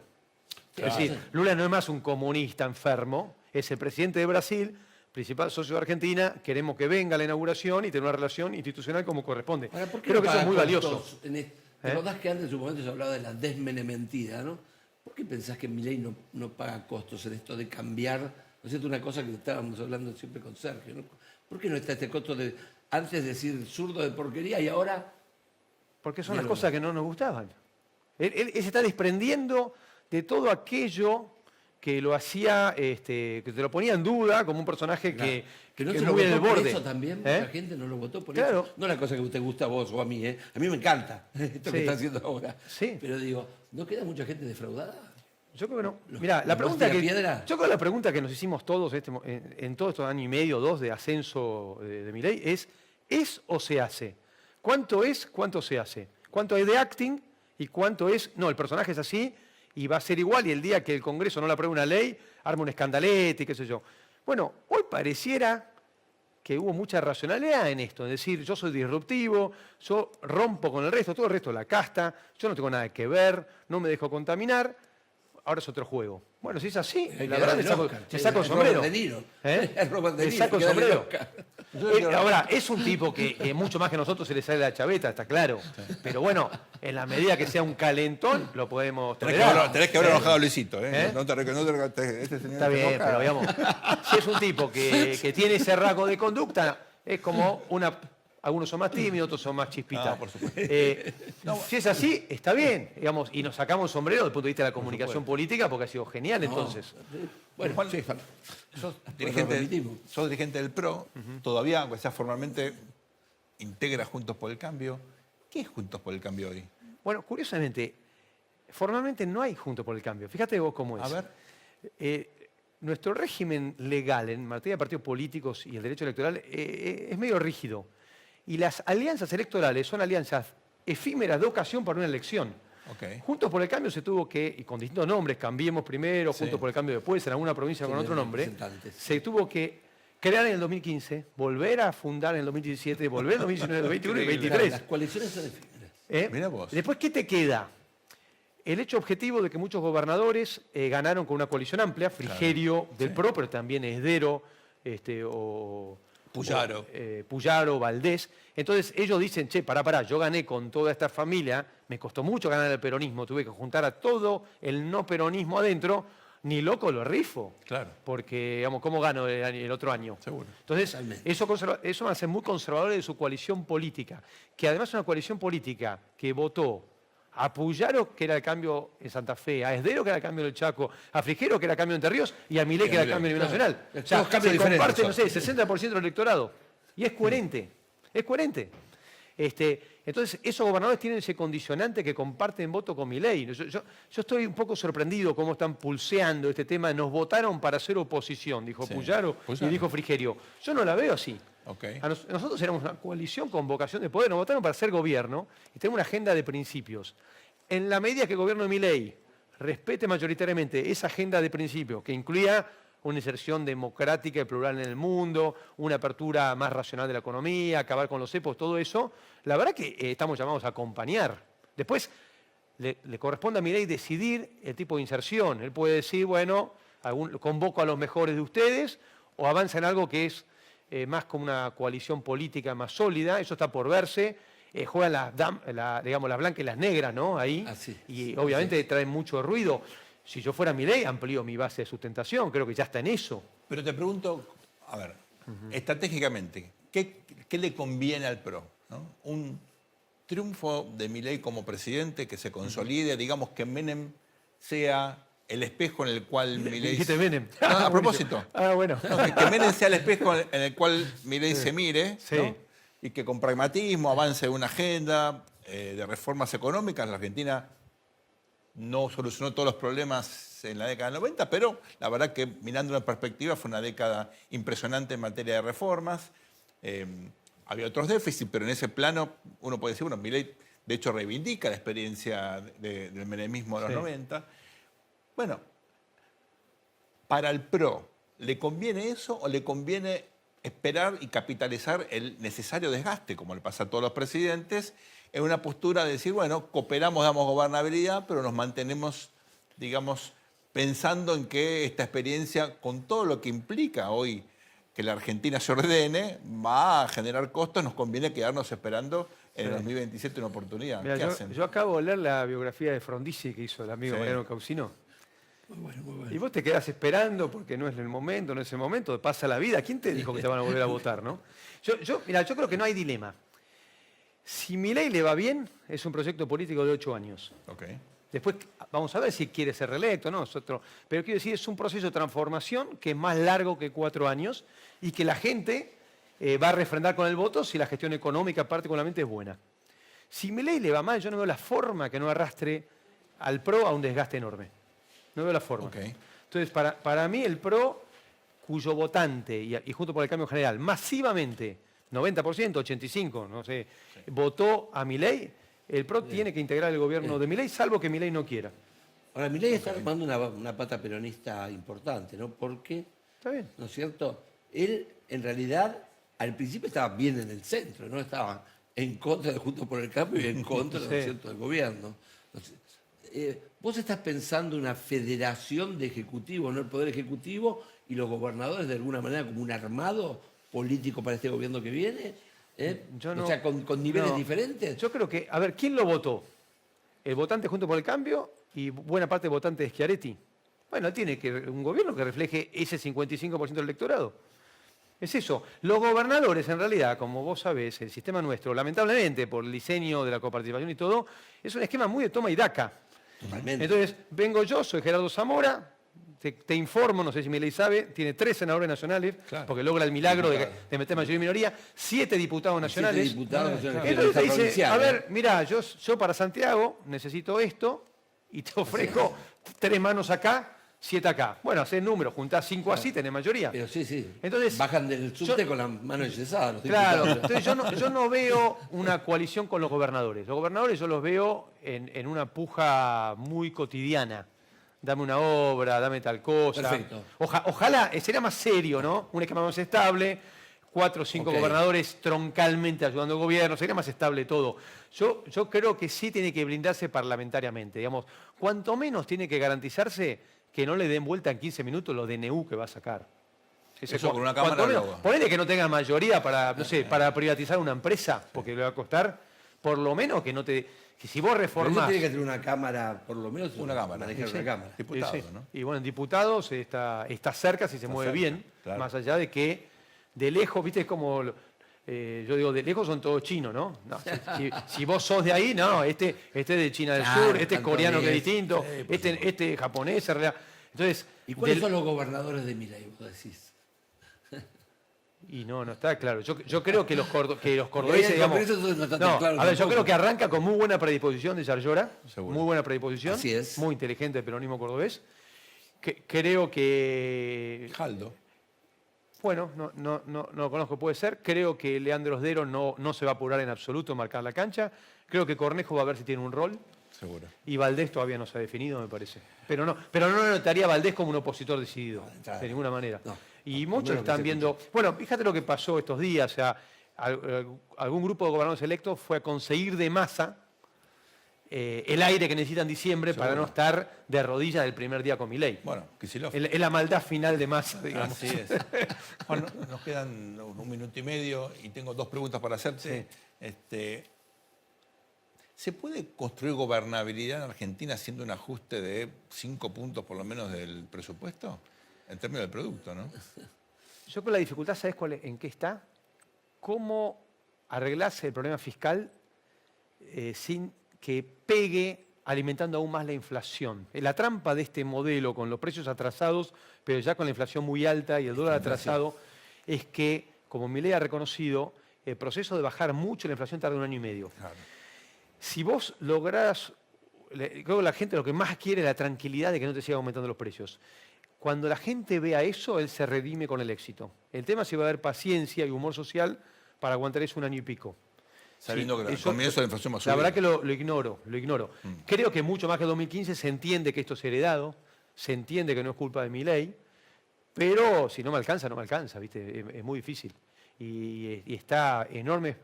Claro. Es decir, Lula no es más un comunista enfermo, es el presidente de Brasil, principal socio de Argentina, queremos que venga a la inauguración y tener una relación institucional como corresponde. Ahora, ¿por qué Creo no que eso es paga muy costos valioso. ¿Te acordás que antes en su momento se hablaba de la desmenementida, ¿no? ¿Por qué pensás que Milei no paga costos en esto de cambiar, ¿no es cierto? Una cosa que estábamos hablando siempre con Sergio, ¿no? ¿Por qué no está este costo de Antes decir zurdo de porquería y ahora... Porque son las Bien, cosas que no nos gustaban. Él se está desprendiendo de todo aquello que lo hacía, que te lo ponía en duda como un personaje que no que se es lo muy en votó el por borde. eso también, ¿Eh? mucha gente no lo votó por Claro. eso. No la cosa que te gusta a vos o a mí, ¿eh? A mí me encanta esto que Sí. está haciendo ahora. Sí. Pero digo, ¿no queda mucha gente defraudada? Yo creo que no. Mira, la los pregunta más que, tirapiedra? yo creo que la pregunta que nos hicimos todos en todos estos años y medio, 2 de ascenso de Milei ¿es o se hace? ¿Cuánto es, cuánto se hace? ¿Cuánto hay de acting y cuánto es, no, el personaje es así y va a ser igual y el día que el Congreso no le apruebe una ley, arma un escandalete y qué sé yo? Bueno, hoy pareciera que hubo mucha racionalidad en esto, es decir, yo soy disruptivo, yo rompo con el resto, todo el resto de la casta, yo no tengo nada que ver, no me dejo contaminar, ahora es otro juego. Bueno, si es así, la verdad me saco, me saco el sombrero. Robert De Niro. ¿Eh? Es Robert De Me Niro, saco el que da el sombrero. Oscar. Ahora, es un tipo que mucho más que nosotros se le sale la chaveta, está claro. Pero bueno, en la medida que sea un calentón, lo podemos tolerar. Tenés que haber enojado a Luisito, ¿eh? ¿Eh? Este señor Está se bien, enoja. pero digamos, si es un tipo que tiene ese rasgo de conducta, es como algunos son más tímidos, otros son más chispitas. Ah, por supuesto. Si es así, está bien, digamos, y nos sacamos el sombrero desde el punto de vista de la comunicación política, porque ha sido genial entonces. Bueno, Juan, sí, sos lo dirigente, remitimos. sos dirigente del PRO, todavía, aunque sea formalmente, integra Juntos por el Cambio. ¿Qué es Juntos por el Cambio hoy? Bueno, curiosamente, formalmente no hay Juntos por el Cambio. Fíjate vos cómo es. A ver. Nuestro régimen legal en materia de partidos políticos y el derecho electoral es medio rígido. Y las alianzas electorales son alianzas efímeras de ocasión para una elección. Ok. Juntos por el Cambio se tuvo que, y con distintos nombres, Cambiemos primero, Sí. Juntos por el Cambio después, en alguna provincia con Sí, otro nombre, representantes. se tuvo que crear en el 2015, volver a fundar en el 2017, volver en el 2019, 2021 y Increíble. 2023. Las coaliciones son efímeras. ¿Eh? Mirá vos. Después, ¿qué te queda? El hecho objetivo de que muchos gobernadores ganaron con una coalición amplia, Frigerio del Sí. PRO, pero también Esdero, Puyaro, Valdés. Entonces ellos dicen, che, pará, yo gané con toda esta familia, me costó mucho ganar el peronismo, tuve que juntar a todo el no peronismo adentro, ni loco lo rifo. Claro. Porque, digamos, ¿cómo gano el otro año? Seguro. Entonces, Totalmente. eso va a ser muy conservador de su coalición política, que además es una coalición política que votó a Puyaro, que era el cambio en Santa Fe, a Esdero, que era el cambio del Chaco, a Frijero, que era el cambio en Entre Ríos, y a Milei, que era el cambio a nivel claro. nacional. Todos cambios se diferentes comparte, son. no sé, 60% del electorado. Y es coherente, es coherente. Entonces, esos gobernadores tienen ese condicionante que comparten voto con Milei. Yo estoy un poco sorprendido cómo están pulseando este tema. Nos votaron para hacer oposición, dijo Sí, Puyaro y dijo Frigerio. Yo no la veo así. Ok. Nosotros éramos una coalición con vocación de poder, nos votaron para ser gobierno y tenemos una agenda de principios. En la medida que el gobierno de Milei respete mayoritariamente esa agenda de principios, que incluía una inserción democrática y plural en el mundo, una apertura más racional de la economía, acabar con los cepos, todo eso, la verdad que estamos llamados a acompañar. Después le corresponde a Milei decidir el tipo de inserción. Él puede decir, bueno, convoco a los mejores de ustedes o avanza en algo que es más como una coalición política más sólida, eso está por verse. Juegan las blancas y las negras, ¿no? Ahí. Ah, sí, Y sí, obviamente traen mucho ruido. Si yo fuera Milei, amplío mi base de sustentación, creo que ya está en eso. Pero te pregunto, a ver, estratégicamente, ¿qué le conviene al PRO? ¿No? Un triunfo de Milei como presidente que se consolide, digamos que Menem sea el espejo en el cual Milei... Dijiste Menem. No, a propósito. Ah, bueno. No, que Menem sea el espejo en el cual Milei se mire, Sí. ¿no? Y que con pragmatismo avance una agenda de reformas económicas. La Argentina no solucionó todos los problemas en la década del 90, pero la verdad que mirando en perspectiva fue una década impresionante en materia de reformas. Había otros déficits, pero en ese plano uno puede decir, bueno, Milei de hecho reivindica la experiencia del menemismo de los Sí. 90. Bueno, para el PRO, ¿le conviene eso o le conviene esperar y capitalizar el necesario desgaste, como le pasa a todos los presidentes, en una postura de decir, bueno, cooperamos, damos gobernabilidad, pero nos mantenemos, digamos, pensando en que esta experiencia, con todo lo que implica hoy que la Argentina se ordene, va a generar costos, nos conviene quedarnos esperando en el 2027 una oportunidad? Mirá, ¿Qué hacen? yo acabo de leer la biografía de Frondizi que hizo el amigo Sí. Mariano Causino. Muy bueno, muy bueno. Y vos te quedás esperando porque no es el momento, no es el momento, pasa la vida. ¿Quién te dijo que te van a volver a votar, no? Mira, yo creo que no hay dilema. Si Milei le va bien, es un proyecto político de 8 años. Ok. Después vamos a ver si quiere ser reelecto, ¿no? Pero quiero decir, es un proceso de transformación que es más largo que 4 años y que la gente va a refrendar con el voto si la gestión económica particularmente es buena. Si Milei le va mal, yo no veo la forma que no arrastre al PRO a un desgaste enorme. No veo la forma. Ok. Entonces, para mí el PRO, cuyo votante, y junto por el cambio general, masivamente, 90%, 85%, no sé, votó a Milei, el PRO tiene que integrar el gobierno de Milei, salvo que Milei no quiera. Ahora, Milei está armando una pata peronista importante, ¿no? Porque, Está bien. ¿no es cierto? Él, en realidad, al principio estaba bien en el centro, ¿no? Estaba en contra de Juntos por el Cambio y en contra, ¿no es cierto?, del gobierno. Entonces, vos estás pensando una federación de ejecutivos, ¿no? El Poder Ejecutivo y los gobernadores, de alguna manera, como un armado político para este gobierno que viene, Yo no- o sea, con niveles no. diferentes. Yo creo que, a ver, ¿quién lo votó? El votante Junto por el Cambio y buena parte del votante de Schiaretti. Bueno, tiene que un gobierno que refleje ese 55% del electorado. Es eso. Los gobernadores, en realidad, como vos sabés, el sistema nuestro, lamentablemente, por el diseño de la coparticipación y todo, es un esquema muy de toma y daca. Totalmente. Entonces, vengo yo, soy Gerardo Zamora, te informo, no sé si Milei sabe, tiene 3 senadores nacionales, Claro. porque logra el milagro de Diputado. meter mayoría y minoría, 7 diputados nacionales. 7 diputados nacionales, Entonces te dice, provincial, a ver, mirá, yo para Santiago necesito esto y te ofrezco 3 manos acá, 7 acá. Bueno, hacés números, juntás 5 así, tenés mayoría. Pero sí. Entonces, bajan del subte con las manos enyesadas. los Claro, diputados. entonces yo no veo una coalición con los gobernadores. Los gobernadores yo los veo en una puja muy cotidiana. Dame una obra, dame tal cosa. Perfecto. Ojalá, sería más serio, ¿no? Un esquema más estable, 4 o 5 Ok. gobernadores troncalmente ayudando al gobierno, sería más estable todo. Yo creo que sí tiene que blindarse parlamentariamente, digamos. Cuanto menos tiene que garantizarse que no le den vuelta en 15 minutos los DNU que va a sacar. Eso con una cuanto cámara menos, lo- ponele que no tenga mayoría para, no sé, para privatizar una empresa, porque le va a costar, por lo menos que no te... Que si vos Pero eso reformás... tiene que tener una cámara, por lo menos. Una cámara. Manejar Sí, una sí. cámara. Diputado, Sí. ¿no? Y bueno, en diputados está cerca si se mueve cerca, bien, claro. más allá de que de lejos, viste, es como, yo digo, de lejos son todos chinos, ¿no? No, si vos sos de ahí, no, este es de China del Claro, Sur, este es coreano que es cantonés. distinto, Sí, por este es japonés, en realidad. Entonces, ¿Y cuáles del- son los gobernadores de Milei, vos decís? Y no está claro. Yo creo que los Ahí cordobeses, el digamos... Congreso entonces no está tan No, claro a ver, yo tampoco. creo que arranca con muy buena predisposición de Yarlora, Seguro. muy buena predisposición, Así es. muy inteligente el peronismo cordobés. Creo que... Jaldo. Bueno, no lo conozco, puede ser. Creo que Leandro Osdero no se va a apurar en absoluto en marcar la cancha. Creo que Cornejo va a ver si tiene un rol. Seguro. Y Valdés todavía no se ha definido, me parece. Pero no le notaría a Valdés como un opositor decidido, entrada. de ninguna manera. No. Y No, muchos primero que están se viendo... Bueno, fíjate lo que pasó estos días. O sea, algún grupo de gobernadores electos fue a conseguir de masa el aire que necesitan en diciembre para no estar de rodillas el primer día con Milei. Bueno, Kicillof. Es la maldad final de masa, digamos. Así es. Juan, nos quedan 1 minuto y medio y tengo 2 preguntas para hacerte. ¿Se puede construir gobernabilidad en Argentina haciendo un ajuste de 5 puntos por lo menos del presupuesto? En términos del producto, ¿no? Yo creo que la dificultad, ¿sabes en qué está? ¿Cómo arreglarse el problema fiscal sin que pegue alimentando aún más la inflación? La trampa de este modelo con los precios atrasados, pero ya con la inflación muy alta y el dólar atrasado, es que, como Milei ha reconocido, el proceso de bajar mucho la inflación tarda 1 año y medio. Claro. Si vos lográs, creo que la gente lo que más quiere es la tranquilidad de que no te sigan aumentando los precios. Cuando la gente vea eso, él se redime con el éxito. El tema es si va a haber paciencia y humor social para aguantar eso 1 año y pico. Sabiendo que al eso- comienzo de la inflación va a La subir. verdad que lo ignoro. Creo que mucho más que 2015 se entiende que esto es heredado, se entiende que no es culpa de Milei, pero si no me alcanza, no me alcanza, ¿viste? Es muy difícil. Y está enorme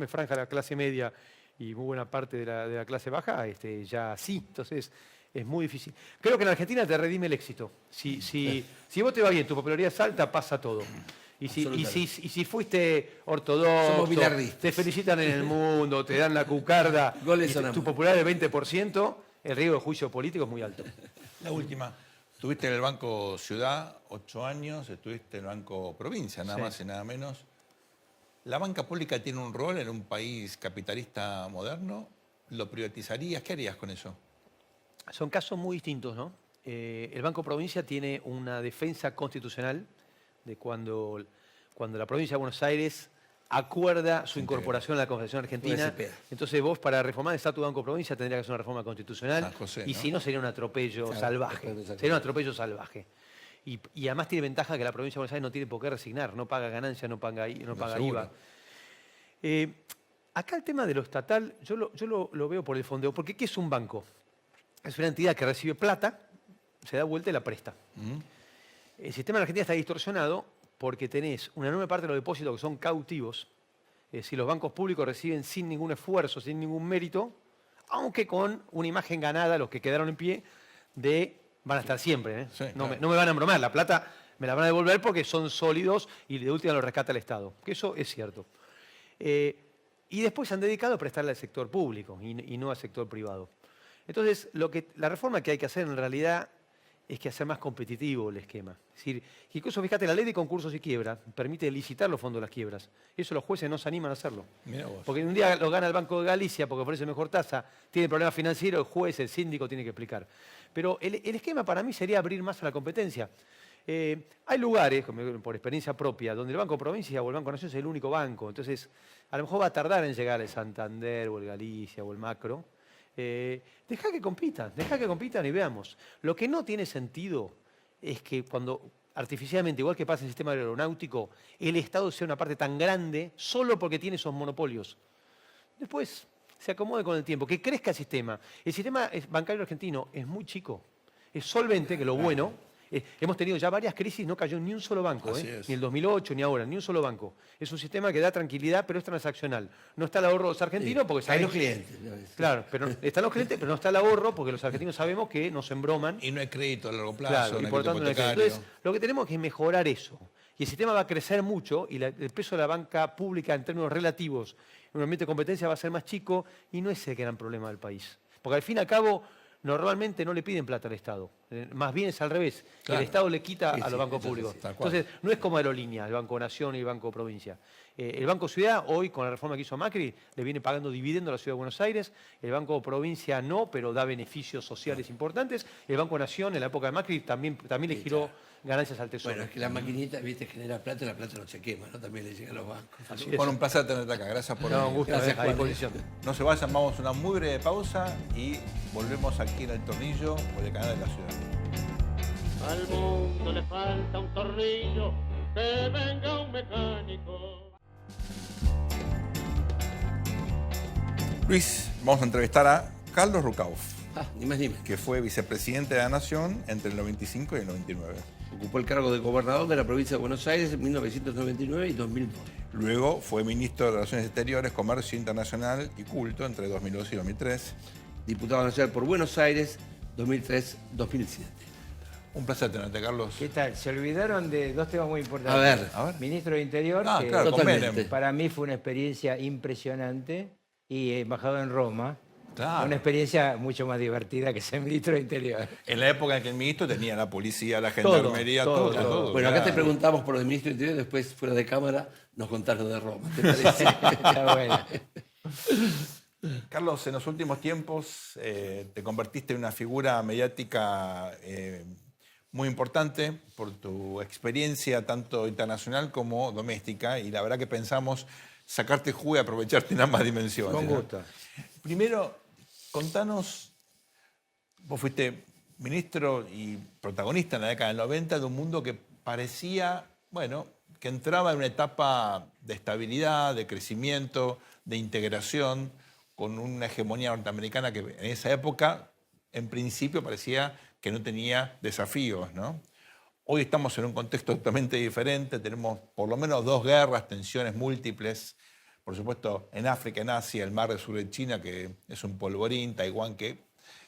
franja de la clase media y muy buena parte de la clase baja, ya sí. Entonces, es muy difícil. Creo que en Argentina te redime el éxito. Si vos te va bien, tu popularidad es alta, pasa todo. Y si fuiste Somos ortodoxo, bilardistas. te felicitan en el mundo, te dan la cucarda, Goles y son tu amor. popularidad es del 20%, el riesgo de juicio político es muy alto. La última. Estuviste en el Banco Ciudad 8 años, estuviste en el Banco Provincia, nada Sí. más y nada menos. ¿La banca pública tiene un rol en un país capitalista moderno? ¿Lo privatizarías? ¿Qué harías con eso? Son casos muy distintos, ¿no? El Banco Provincia tiene una defensa constitucional de cuando la provincia de Buenos Aires acuerda su incorporación a la Confederación Argentina. USP. Entonces vos, para reformar el Estatuto Banco Provincia, tendría que hacer una reforma constitucional. San José, y ¿no? si no, sería un atropello Claro, salvaje. después de San Sería un José. atropello salvaje. Y además tiene ventaja que la provincia de Buenos Aires no tiene por qué resignar, no paga ganancia, no paga seguro. IVA. Acá el tema de lo estatal, yo lo veo por el fondeo, porque ¿qué es un banco? Es una entidad que recibe plata, se da vuelta y la presta. El sistema en Argentina está distorsionado porque tenés una enorme parte de los depósitos que son cautivos, es decir, los bancos públicos reciben sin ningún esfuerzo, sin ningún mérito, aunque con una imagen ganada, los que quedaron en pie, de van a estar siempre. Sí, no, claro. no me van a embromar, la plata me la van a devolver porque son sólidos y de última lo rescata el Estado, que eso es cierto. Y después se han dedicado a prestarle al sector público y no al sector privado. Entonces, la reforma que hay que hacer en realidad es que hacer más competitivo el esquema. Es decir, incluso fíjate, la ley de concursos y quiebra permite licitar los fondos de las quiebras. Eso los jueces no se animan a hacerlo. Mirá vos. Porque un día lo gana el Banco de Galicia porque ofrece mejor tasa, tiene problemas financieros, el juez, el síndico tiene que explicar. Pero el esquema para mí sería abrir más a la competencia. Hay lugares, por experiencia propia, donde el Banco Provincia o el Banco Nación es el único banco. Entonces, a lo mejor va a tardar en llegar el Santander o el Galicia o el Macro. Deja que compitan y veamos. Lo que no tiene sentido es que cuando artificialmente, igual que pasa en el sistema aeronáutico, el Estado sea una parte tan grande solo porque tiene esos monopolios. Después se acomode con el tiempo, que crezca el sistema. El sistema bancario argentino es muy chico, es solvente, que lo bueno. Hemos tenido ya varias crisis, no cayó ni un solo banco, Así es. ni el 2008 ni ahora, ni un solo banco. Es un sistema que da tranquilidad, pero es transaccional. No está el ahorro de los argentinos porque Hay saben los clientes. ¿no? Claro, pero están los clientes, pero no está el ahorro porque los argentinos sabemos que nos embroman. Y no hay crédito a largo plazo, Claro, no y hay por crédito tanto no hay crédito. hipotecario. Entonces, lo que tenemos que es mejorar eso. Y el sistema va a crecer mucho y el peso de la banca pública en términos relativos en un ambiente de competencia va a ser más chico y no es el gran problema del país. Porque al fin y al cabo, normalmente no le piden plata al Estado. Más bien es al revés. Claro. El Estado le quita Sí, a sí, los bancos entonces, públicos. sí, tal cual. Entonces, no es como Aerolíneas, el Banco Nación y el Banco Provincia. El Banco Ciudad, hoy con la reforma que hizo Macri, le viene pagando dividendo a la Ciudad de Buenos Aires. El Banco Provincia no, pero da beneficios sociales importantes. El Banco Nación, en la época de Macri, también le giró ganancias al Tesoro. Bueno, es que la maquinita, viste, genera plata y la plata no se quema, ¿no? También le llega a los bancos. Así es. Bueno, un placer tenerte acá. Gracias por No, un venir. gusto, Gracias, a Juan. disposición. No se vayan, vamos a una muy breve pausa y volvemos aquí en El Tornillo por el canal de la ciudad. Al mundo le falta un tornillo, que venga un mecánico. Luis, vamos a entrevistar a Carlos Rucauf, Ni más ni menos. que fue vicepresidente de la Nación entre el 95 y el 99. Ocupó el cargo de gobernador de la provincia de Buenos Aires en 1999 y 2002. Luego fue ministro de Relaciones Exteriores, Comercio Internacional y Culto entre 2002 y 2003. Diputado nacional por Buenos Aires, 2003-2007. Un placer tenerte, Carlos. ¿Qué tal? Se olvidaron de dos temas muy importantes. A ver. Ministro de Interior, Ah, que claro, con Totalmente. Menem. para mí fue una experiencia impresionante, y embajador en Roma, Claro. una experiencia mucho más divertida que ser ministro de Interior. En la época en que el ministro tenía la policía, la gendarmería, todo. Bueno, acá te claro. preguntamos por el ministro de Interior, después fuera de cámara nos contaron de Roma. ¿Te parece? Está bueno. Carlos, en los últimos tiempos te convertiste en una figura mediática muy importante por tu experiencia tanto internacional como doméstica, y la verdad que pensamos sacarte jugo y aprovecharte en ambas dimensiones. Con ¿no? gusto. Primero, contanos, vos fuiste ministro y protagonista en la década del 90 de un mundo que parecía, bueno, que entraba en una etapa de estabilidad, de crecimiento, de integración, con una hegemonía norteamericana que en esa época, en principio, parecía que no tenía desafíos, ¿no? Hoy estamos en un contexto totalmente diferente, tenemos por lo menos 2 guerras, tensiones múltiples, por supuesto en África, en Asia, el mar del sur de China, que es un polvorín, Taiwán, que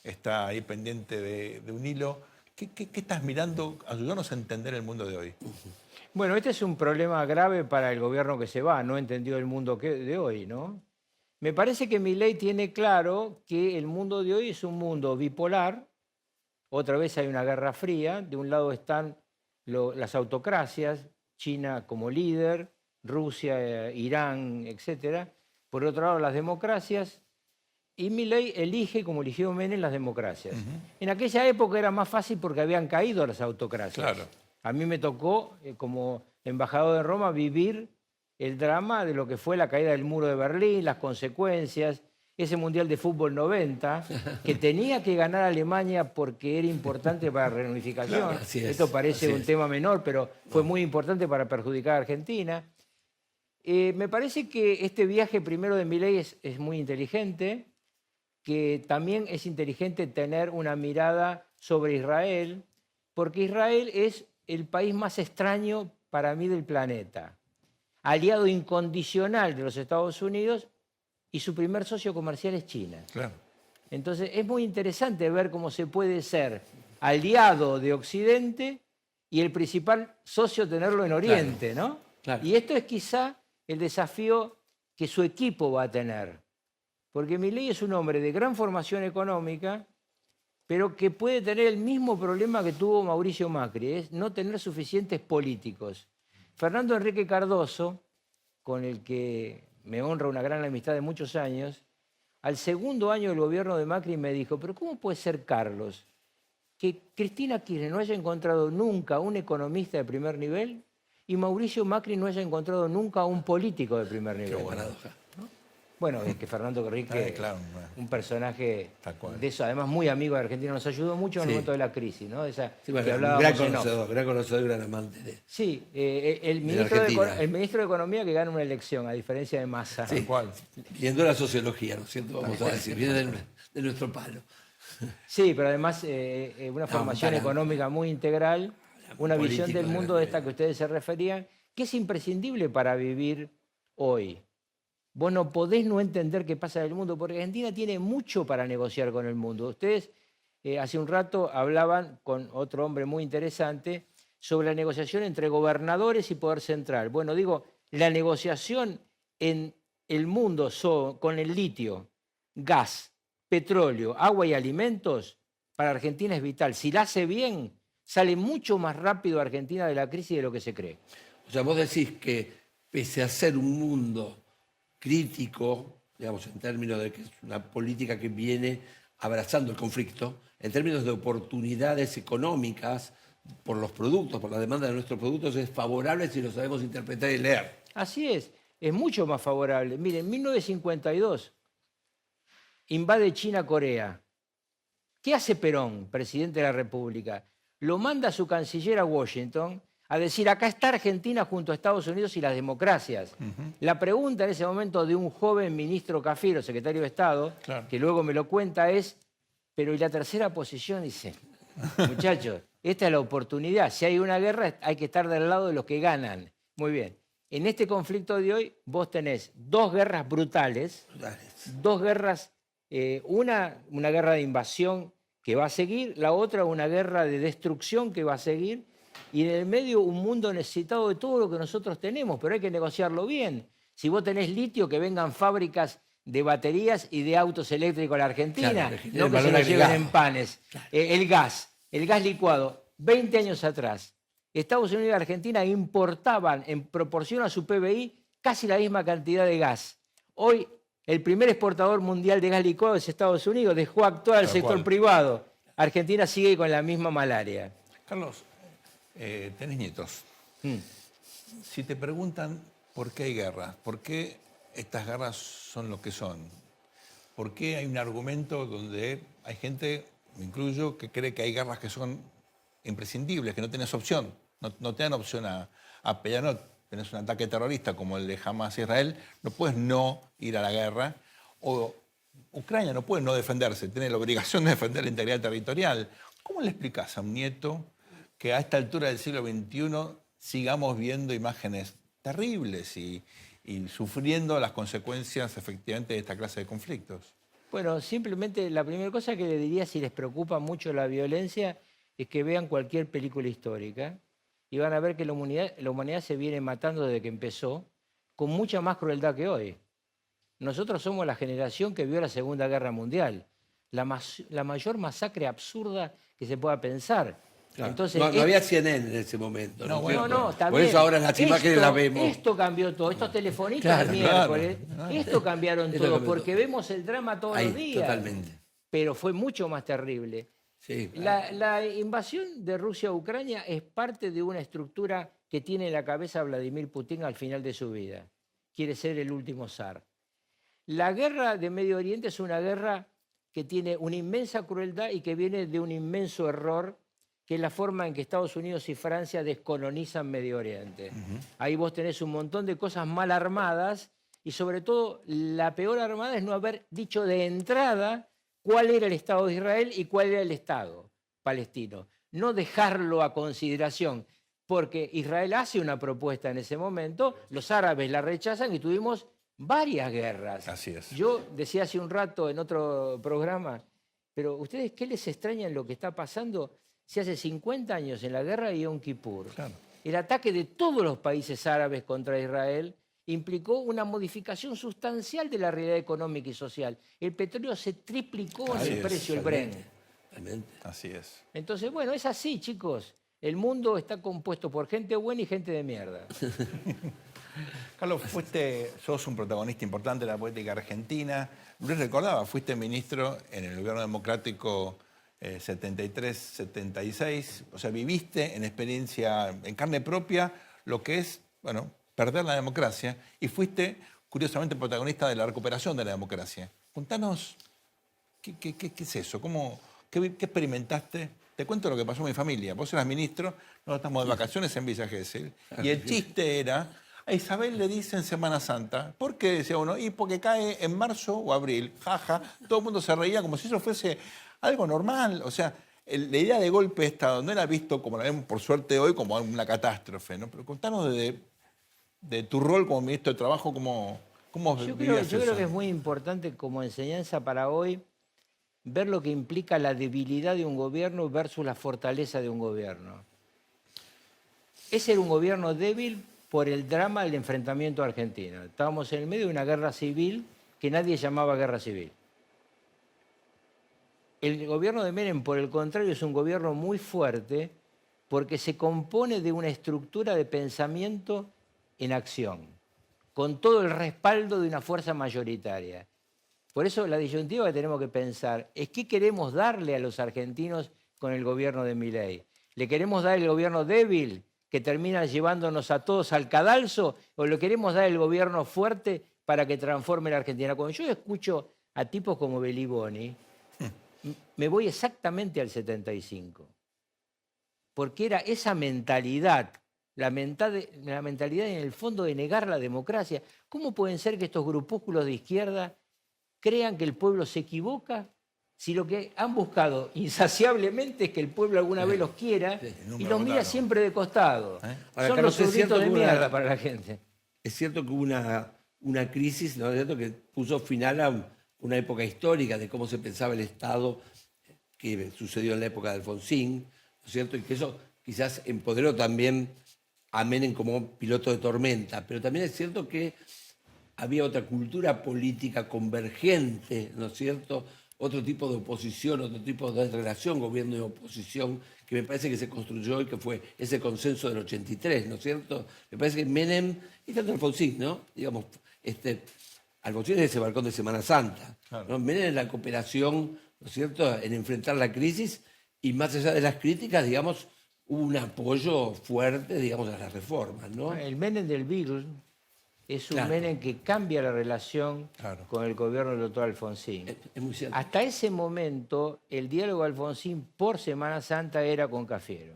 está ahí pendiente de un hilo. ¿Qué estás mirando? Ayúdanos a entender el mundo de hoy. Bueno, este es un problema grave para el gobierno que se va, no entendió el mundo de hoy, ¿no? Me parece que Milei tiene claro que el mundo de hoy es un mundo bipolar, otra vez hay una guerra fría. De un lado están las autocracias, China como líder, Rusia, Irán, etc. Por otro lado, las democracias. Y Milei elige, como eligió Menem, las democracias. En aquella época era más fácil porque habían caído las autocracias. Claro. A mí me tocó, como embajador de Roma, vivir el drama de lo que fue la caída del muro de Berlín, las consecuencias, ese Mundial de Fútbol 90, que tenía que ganar Alemania porque era importante para la reunificación. Claro, así es, Esto parece así un es. tema menor, pero fue muy importante para perjudicar a Argentina. Me parece que este viaje primero de Milei es muy inteligente, que también es inteligente tener una mirada sobre Israel, porque Israel es el país más extraño para mí del planeta. Aliado incondicional de los Estados Unidos y su primer socio comercial es China. Claro. Entonces es muy interesante ver cómo se puede ser aliado de Occidente y el principal socio tenerlo en Oriente, ¿no? claro. Y esto es quizá el desafío que su equipo va a tener. Porque Milei es un hombre de gran formación económica, pero que puede tener el mismo problema que tuvo Mauricio Macri, es no tener suficientes políticos. Fernando Enrique Cardoso, con el que me honra una gran amistad de muchos años, al segundo año del gobierno de Macri me dijo, pero ¿cómo puede ser, Carlos, que Cristina Kirchner no haya encontrado nunca un economista de primer nivel y Mauricio Macri no haya encontrado nunca un político de primer nivel? Qué paradoja. Bueno, es que Fernando Enrique, claro, un personaje Tal cual. de eso, además muy amigo de Argentina, nos ayudó mucho en el Sí. momento de la crisis, ¿no? Esa Sí, bueno, que un hablábamos gran en off. conocedor, gran amante de... Sí, el ministro Argentina. el ministro de Economía que gana una elección, a diferencia de Massa. Tal cual. Viendo la sociología, ¿no es cierto? Vamos a decir, viene de nuestro palo. Sí, pero además una formación para- económica muy integral, una visión político del de mundo gran de esta nivel. que ustedes se referían, que es imprescindible para vivir hoy. Vos no podés no entender qué pasa en el mundo, porque Argentina tiene mucho para negociar con el mundo. Ustedes hace un rato hablaban con otro hombre muy interesante sobre la negociación entre gobernadores y poder central. Bueno, digo, la negociación en el mundo con el litio, gas, petróleo, agua y alimentos, para Argentina es vital. Si la hace bien, sale mucho más rápido Argentina de la crisis de lo que se cree. O sea, vos decís que pese a ser un mundo crítico, digamos, en términos de que es una política que viene abrazando el conflicto, en términos de oportunidades económicas por los productos, por la demanda de nuestros productos, es favorable si lo sabemos interpretar y leer. Así es mucho más favorable. Miren, en 1952 invade China Corea. ¿Qué hace Perón, presidente de la República? Lo manda a su canciller a Washington a decir, acá está Argentina junto a Estados Unidos y las democracias. La pregunta en ese momento de un joven ministro Cafiero, secretario de Estado, Claro. que luego me lo cuenta, es, pero ¿y la tercera posición? Dice, muchachos, esta es la oportunidad. Si hay una guerra, hay que estar del lado de los que ganan. Muy bien. En este conflicto de hoy, vos tenés dos guerras brutales, dos guerras, una guerra de invasión que va a seguir, la otra una guerra de destrucción que va a seguir, y en el medio un mundo necesitado de todo lo que nosotros tenemos, pero hay que negociarlo bien. Si vos tenés litio, que vengan fábricas de baterías y de autos eléctricos a la Argentina, Claro, que no que se valor lo lleven agregado. en panes. El gas licuado, 20 años atrás, Estados Unidos y Argentina importaban en proporción a su PBI casi la misma cantidad de gas. Hoy el primer exportador mundial de gas licuado es Estados Unidos, dejó actuar al Tal sector cual. privado. Argentina sigue con la misma malaria. Carlos, tenés nietos. Mm. Si te preguntan por qué hay guerras, por qué estas guerras son lo que son, por qué hay un argumento donde hay gente, me incluyo, que cree que hay guerras que son imprescindibles, que no tenés opción, no te dan opción a pelear, no tenés un ataque terrorista como el de Hamas a Israel, no puedes no ir a la guerra, o Ucrania no puede no defenderse, tiene la obligación de defender la integridad territorial. ¿Cómo le explicás a un nieto que a esta altura del siglo XXI sigamos viendo imágenes terribles y sufriendo las consecuencias efectivamente de esta clase de conflictos? Bueno, simplemente la primera cosa que le diría si les preocupa mucho la violencia es que vean cualquier película histórica y van a ver que la humanidad se viene matando desde que empezó con mucha más crueldad que hoy. Nosotros somos la generación que vio la Segunda Guerra Mundial. la mayor masacre absurda que se pueda pensar. Claro. Entonces, no había CNN en ese momento. No, ¿no? bueno, no, está Por bien. eso ahora las imágenes las vemos. Esto cambió todo. Estos telefonistas Claro, del miércoles, esto cambiaron Esto todo, cambió porque todo. vemos el drama todos Ahí, los días. totalmente. Pero fue mucho más terrible. Sí, claro. La invasión de Rusia a Ucrania es parte de una estructura que tiene en la cabeza Vladimir Putin al final de su vida. Quiere ser el último zar. La guerra de Medio Oriente es una guerra que tiene una inmensa crueldad y que viene de un inmenso error, que es la forma en que Estados Unidos y Francia descolonizan Medio Oriente. Ahí vos tenés un montón de cosas mal armadas y sobre todo la peor armada es no haber dicho de entrada cuál era el Estado de Israel y cuál era el Estado palestino. No dejarlo a consideración, porque Israel hace una propuesta en ese momento, los árabes la rechazan y tuvimos varias guerras. Así es. Yo decía hace un rato en otro programa, pero ¿ustedes qué les extraña en lo que está pasando si hace 50 años en la guerra de Yom Kippur? Claro. El ataque de todos los países árabes contra Israel implicó una modificación sustancial de la realidad económica y social. El petróleo se triplicó Así en el es, precio, el Brent. Totalmente. Así es. Entonces, bueno, es así, chicos. El mundo está compuesto por gente buena y gente de mierda. Carlos, sos un protagonista importante de la política argentina. Luis recordaba, fuiste ministro en el gobierno democrático 73-76. O sea, viviste en experiencia, en carne propia, lo que es, bueno, perder la democracia y fuiste, curiosamente, protagonista de la recuperación de la democracia. Contanos, ¿qué es eso? ¿Qué experimentaste? Te cuento lo que pasó en mi familia. Vos eras ministro, nosotros estamos de vacaciones en Villa Gesell, y el chiste era, a Isabel le dicen Semana Santa. ¿Por qué? Decía uno, y porque cae en marzo o abril. Jaja, todo el mundo se reía como si eso fuese algo normal. O sea, la idea de golpe de Estado no era visto, como la vemos por suerte hoy, como una catástrofe, ¿no? Pero contanos de tu rol como ministro de Trabajo, ¿cómo Yo vivías creo eso? que es muy importante como enseñanza para hoy ver lo que implica la debilidad de un gobierno versus la fortaleza de un gobierno. Ese era un gobierno débil por el drama del enfrentamiento a Argentina. Estábamos en el medio de una guerra civil que nadie llamaba guerra civil. El gobierno de Menem, por el contrario, es un gobierno muy fuerte porque se compone de una estructura de pensamiento en acción, con todo el respaldo de una fuerza mayoritaria. Por eso la disyuntiva que tenemos que pensar es qué queremos darle a los argentinos con el gobierno de Milei. ¿Le queremos dar el gobierno débil que termina llevándonos a todos al cadalso o le queremos dar el gobierno fuerte para que transforme la Argentina? Cuando yo escucho a tipos como Beliboni, me voy exactamente al 75. Porque era esa mentalidad, la mentalidad en el fondo de negar la democracia. ¿Cómo pueden ser que estos grupúsculos de izquierda crean que el pueblo se equivoca si lo que han buscado insaciablemente es que el pueblo alguna vez los quiera y los mira siempre de costado? Ahora, Son Carlos, los es cierto zurditos de que mierda para la gente. Es cierto que hubo una crisis, ¿no es cierto?, que puso final a una época histórica de cómo se pensaba el Estado, que sucedió en la época de Alfonsín, ¿no es cierto? Y que eso quizás empoderó también a Menem como piloto de tormenta. Pero también es cierto que había otra cultura política convergente, ¿no es cierto?, otro tipo de oposición, otro tipo de relación gobierno y oposición, que me parece que se construyó y que fue ese consenso del 83, ¿no es cierto? Me parece que Menem, y tanto Alfonsín, ¿no? Digamos, Alfonsín es ese balcón de Semana Santa, Claro. ¿no? Menem es la cooperación, ¿no es cierto?, en enfrentar la crisis, y más allá de las críticas, digamos, hubo un apoyo fuerte, digamos, a las reformas, ¿no? El Menem del Beagle es un Claro. Menem que cambia la relación Claro. con el gobierno del doctor Alfonsín. Es muy cierto. Hasta ese momento, el diálogo de Alfonsín por Semana Santa era con Cafiero.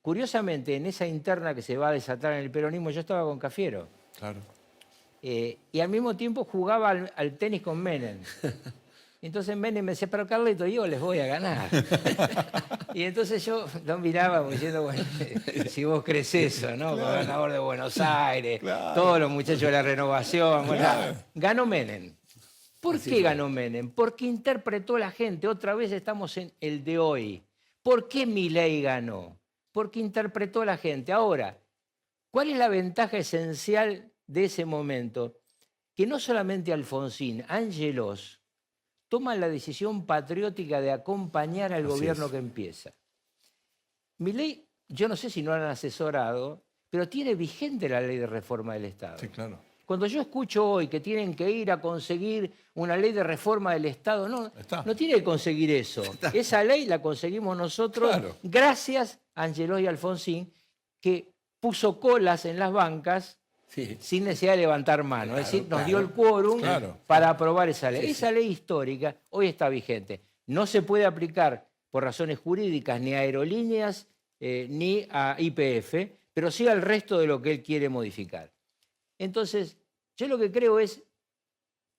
Curiosamente, en esa interna que se va a desatar en el peronismo, yo estaba con Cafiero. Claro. Y al mismo tiempo jugaba al tenis con Menem. Entonces Menem me decía, pero Carlito, yo les voy a ganar. Y entonces yo lo miraba como diciendo, bueno, si vos crees eso, ¿no? Gobernador de Buenos Aires, todos los muchachos de la renovación. Bueno, ganó Menem. ¿Por qué ganó Menem? Porque interpretó la gente. Otra vez estamos en el de hoy. ¿Por qué Milei ganó? Porque interpretó la gente. Ahora, ¿cuál es la ventaja esencial de ese momento? Que no solamente Alfonsín, Angelos toman la decisión patriótica de acompañar al Así gobierno es. que empieza. Milei, yo no sé si no lo han asesorado, pero tiene vigente la ley de reforma del Estado. Sí, claro. Cuando yo escucho hoy que tienen que ir a conseguir una ley de reforma del Estado, no, Está. no tiene que conseguir eso. Esa ley la conseguimos nosotros Claro. gracias a Angelos y Alfonsín, que puso colas en las bancas Sí. sin necesidad de levantar mano. Es decir, nos dio claro, el quórum claro. para aprobar esa ley. Sí, Esa ley histórica hoy está vigente. No se puede aplicar por razones jurídicas ni a aerolíneas ni a YPF, pero sí al resto de lo que él quiere modificar. Entonces, yo lo que creo es,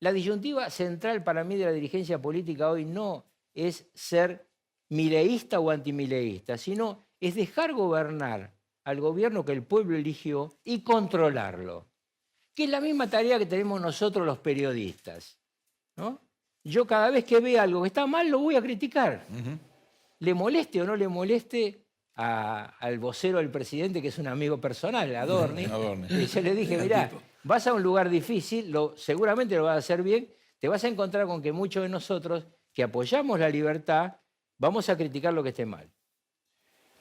la disyuntiva central para mí de la dirigencia política hoy no es ser mileísta o antimileísta, sino es dejar gobernar al gobierno que el pueblo eligió y controlarlo, que es la misma tarea que tenemos nosotros los periodistas, ¿no? Yo cada vez que vea algo que está mal lo voy a criticar, le moleste o no le moleste al vocero del presidente, que es un amigo personal, Adorni. Adorni. Y yo le dije, mirá, vas a un lugar difícil, seguramente lo vas a hacer bien, te vas a encontrar con que muchos de nosotros que apoyamos la libertad vamos a criticar lo que esté mal.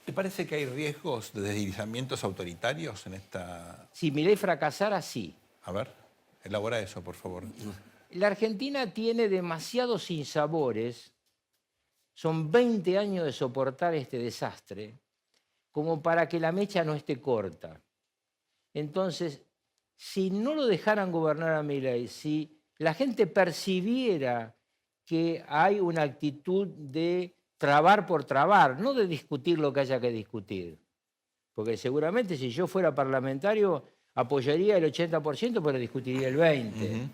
¿Te parece que hay riesgos de deslizamientos autoritarios en esta...? Si Milei fracasara, sí. A ver, elabora eso, por favor. La Argentina tiene demasiados sinsabores, son 20 años de soportar este desastre, como para que la mecha no esté corta. Entonces, si no lo dejaran gobernar a Milei, si la gente percibiera que hay una actitud de trabar por trabar, no de discutir lo que haya que discutir, porque seguramente si yo fuera parlamentario apoyaría el 80%, pero discutiría el 20%.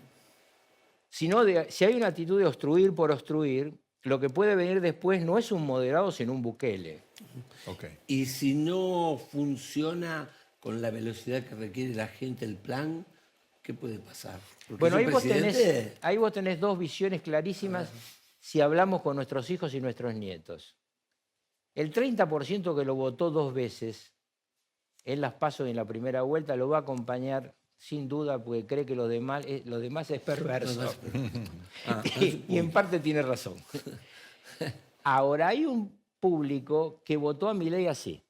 Si hay una actitud de obstruir por obstruir, lo que puede venir después no es un moderado, sino un Bukele. Ok. Y si no funciona con la velocidad que requiere la gente el plan, ¿qué puede pasar? Porque Bueno, es un presidente- ahí vos tenés dos visiones clarísimas si hablamos con nuestros hijos y nuestros nietos. El 30% que lo votó 2 veces en las PASO y en la primera vuelta lo va a acompañar sin duda porque cree que lo demás es perverso. Y en parte tiene razón. Ahora, hay un público que votó a Milei así.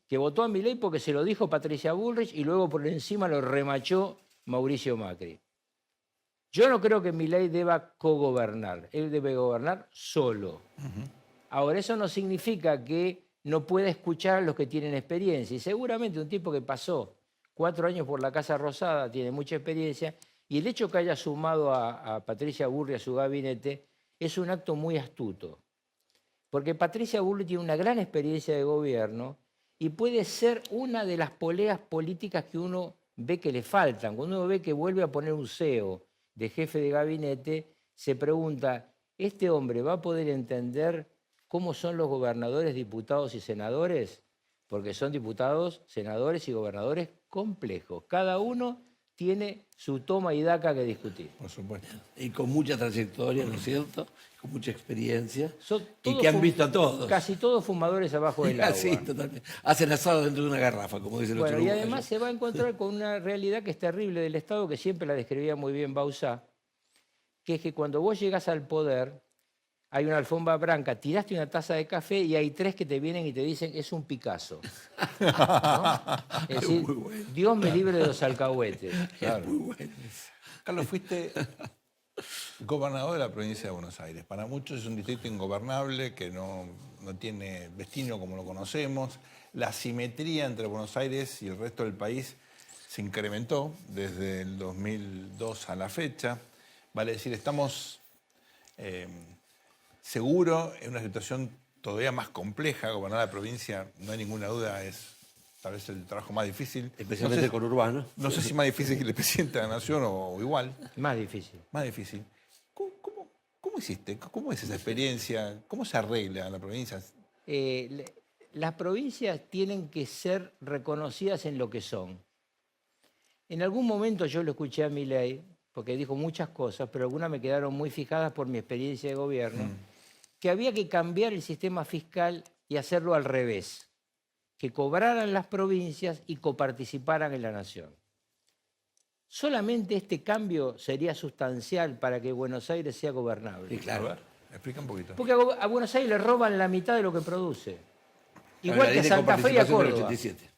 Que votó a Milei porque se lo dijo Patricia Bullrich y luego por encima lo remachó Mauricio Macri. Yo no creo que Milei deba cogobernar. Él debe gobernar solo. Ahora, eso no significa que no pueda escuchar a los que tienen experiencia. Y seguramente un tipo que pasó 4 años por la Casa Rosada tiene mucha experiencia. Y el hecho que haya sumado a Patricia Bullrich a su gabinete es un acto muy astuto. Porque Patricia Bullrich tiene una gran experiencia de gobierno y puede ser una de las poleas políticas que uno ve que le faltan. Cuando uno ve que vuelve a poner un CEO de jefe de gabinete, se pregunta, ¿este hombre va a poder entender cómo son los gobernadores, diputados y senadores? Porque son diputados, senadores y gobernadores complejos. Cada uno tiene su toma y daca que discutir. Por supuesto. Y con mucha trayectoria, ¿no es cierto? Con mucha experiencia. Son Y todos que han visto a todos. Casi todos fumadores abajo del agua. Sí, totalmente. Hacen asado dentro de una garrafa, como dice el Bueno, otro y uruguayo. además se va a encontrar con una realidad que es terrible del Estado, que siempre la describía muy bien Bauzá, que es que cuando vos llegás al poder, hay una alfombra blanca, tiraste una taza de café y hay 3 que te vienen y te dicen, es un Picasso. ¿No? Es decir, Muy bueno. Dios me libre de los alcahuetes. Claro. Muy bueno. Carlos, fuiste gobernador de la provincia de Buenos Aires. Para muchos es un distrito ingobernable que no tiene destino como lo conocemos. La asimetría entre Buenos Aires y el resto del país se incrementó desde el 2002 a la fecha. Vale decir, estamos seguros en una situación todavía más compleja. Gobernar la provincia, no hay ninguna duda, es tal vez el trabajo más difícil. Especialmente con urbanos. No sé si más difícil que el presidente de la Nación o igual. Más difícil. Más difícil. ¿Cómo hiciste? ¿Cómo es esa experiencia? ¿Cómo se arregla en la provincia? Las provincias tienen que ser reconocidas en lo que son. En algún momento yo lo escuché a Milei, porque dijo muchas cosas, pero algunas me quedaron muy fijadas por mi experiencia de gobierno, que había que cambiar el sistema fiscal y hacerlo al revés, que cobraran las provincias y coparticiparan en la nación. solamente este cambio sería sustancial para que Buenos Aires sea gobernable. Sí, A claro. ver, explica un poquito. Porque a Buenos Aires le roban la mitad de lo que produce. La Igual ley que de Santa Fe y a coparticipación del Córdoba. 87.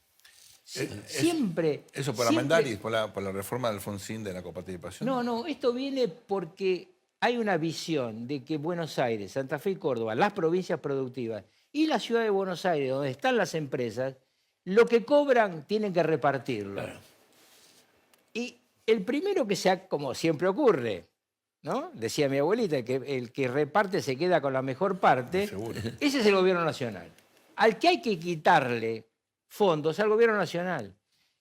Siempre. ¿Eso por siempre- Armendáriz, por la reforma de Alfonsín de la coparticipación? No, esto viene porque hay una visión de que Buenos Aires, Santa Fe y Córdoba, las provincias productivas y la ciudad de Buenos Aires, donde están las empresas, lo que cobran tienen que repartirlo. Claro. Y el primero que como siempre ocurre, ¿no? Decía mi abuelita, que el que reparte se queda con la mejor parte, Seguro. ese es el gobierno nacional. Al que hay que quitarle fondos al gobierno nacional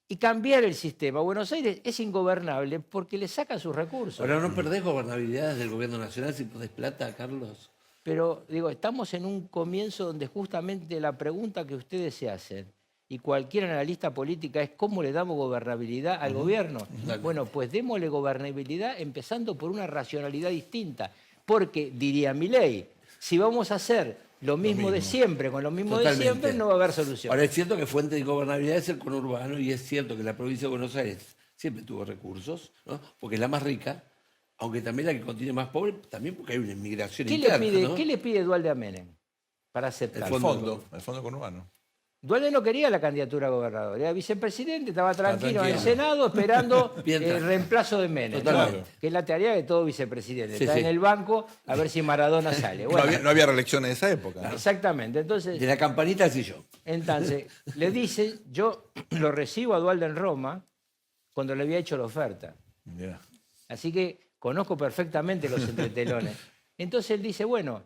y cambiar el sistema. Buenos Aires es ingobernable porque le sacan sus recursos. Ahora, ¿no perdés gobernabilidad del gobierno nacional si podés plata, Carlos? Pero digo, estamos en un comienzo donde justamente la pregunta que ustedes se hacen y cualquier analista política es ¿cómo le damos gobernabilidad al gobierno? Bueno, pues démosle gobernabilidad empezando por una racionalidad distinta. Porque, diría Milei, si vamos a hacer lo mismo de siempre, con lo mismo de Totalmente. siempre, no va a haber solución. Ahora, es cierto que fuente de gobernabilidad es el conurbano y es cierto que la provincia de Buenos Aires siempre tuvo recursos, ¿no? Porque es la más rica, aunque también la que contiene más pobre, también porque hay una inmigración interna, ¿no? ¿Qué le pide Dualde a Menem para aceptar? El fondo conurbano. Dualde no quería la candidatura a gobernador, era vicepresidente, estaba tranquilo en el tranquilo. Senado esperando Bien el tranquilo. reemplazo de Menem, Totalmente. ¿no? Que es la tarea de todo vicepresidente, Sí, está sí. en el banco a ver si Maradona sale. Bueno, No había reelección en esa época. ¿no? exactamente, entonces, De la campanita al sillón. le dice, yo lo recibo a Dualde en Roma cuando le había hecho la oferta, Mirá. así que conozco perfectamente los entretelones. Entonces él dice, bueno,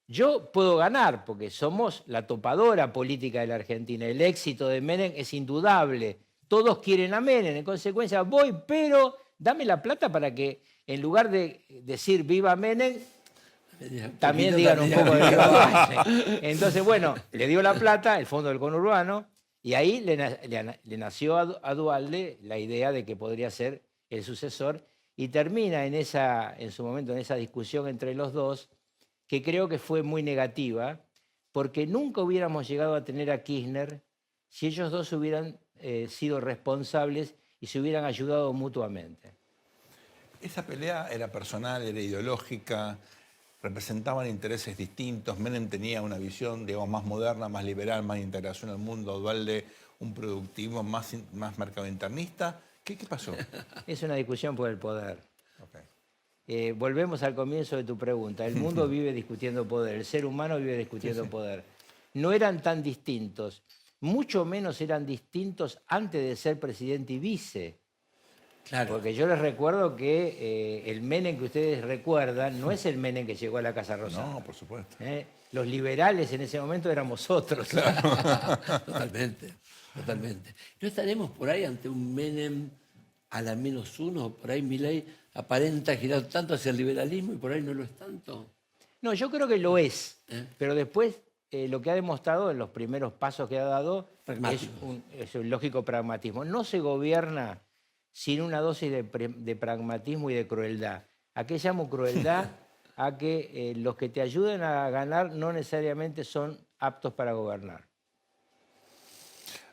yo puedo ganar porque somos la topadora política de la Argentina. El éxito de Menem es indudable. Todos quieren a Menem. En consecuencia, voy, pero dame la plata para que en lugar de decir viva Menem, también digan un poco de viva Dualde. Entonces, bueno, le dio la plata, el fondo del conurbano, y ahí le nació a Dualde la idea de que podría ser el sucesor y termina en su momento en esa discusión entre los dos, que creo que fue muy negativa, porque nunca hubiéramos llegado a tener a Kirchner si ellos dos hubieran sido responsables y se hubieran ayudado mutuamente. Esa pelea era personal, era ideológica, representaban intereses distintos. Menem tenía una visión, digamos, más moderna, más liberal, más integración al mundo. Dualde, un productivismo más mercado-internista. ¿Qué pasó? Es una discusión por el poder. Ok. Volvemos al comienzo de tu pregunta. El mundo vive discutiendo poder, el ser humano vive discutiendo poder. No eran tan distintos, mucho menos eran distintos antes de ser presidente y vice. Claro. Porque yo les recuerdo que el Menem que ustedes recuerdan no es el Menem que llegó a la Casa Rosada. No, por supuesto. Los liberales en ese momento éramos otros. Totalmente, totalmente. ¿No estaremos por ahí ante un Menem a la -1? Por ahí Milei aparenta girar tanto hacia el liberalismo y por ahí no lo es tanto. No, yo creo que lo es. Pero después lo que ha demostrado en los primeros pasos que ha dado es un lógico pragmatismo. No se gobierna sin una dosis de pragmatismo y de crueldad. ¿A qué llamo crueldad? A que los que te ayuden a ganar no necesariamente son aptos para gobernar.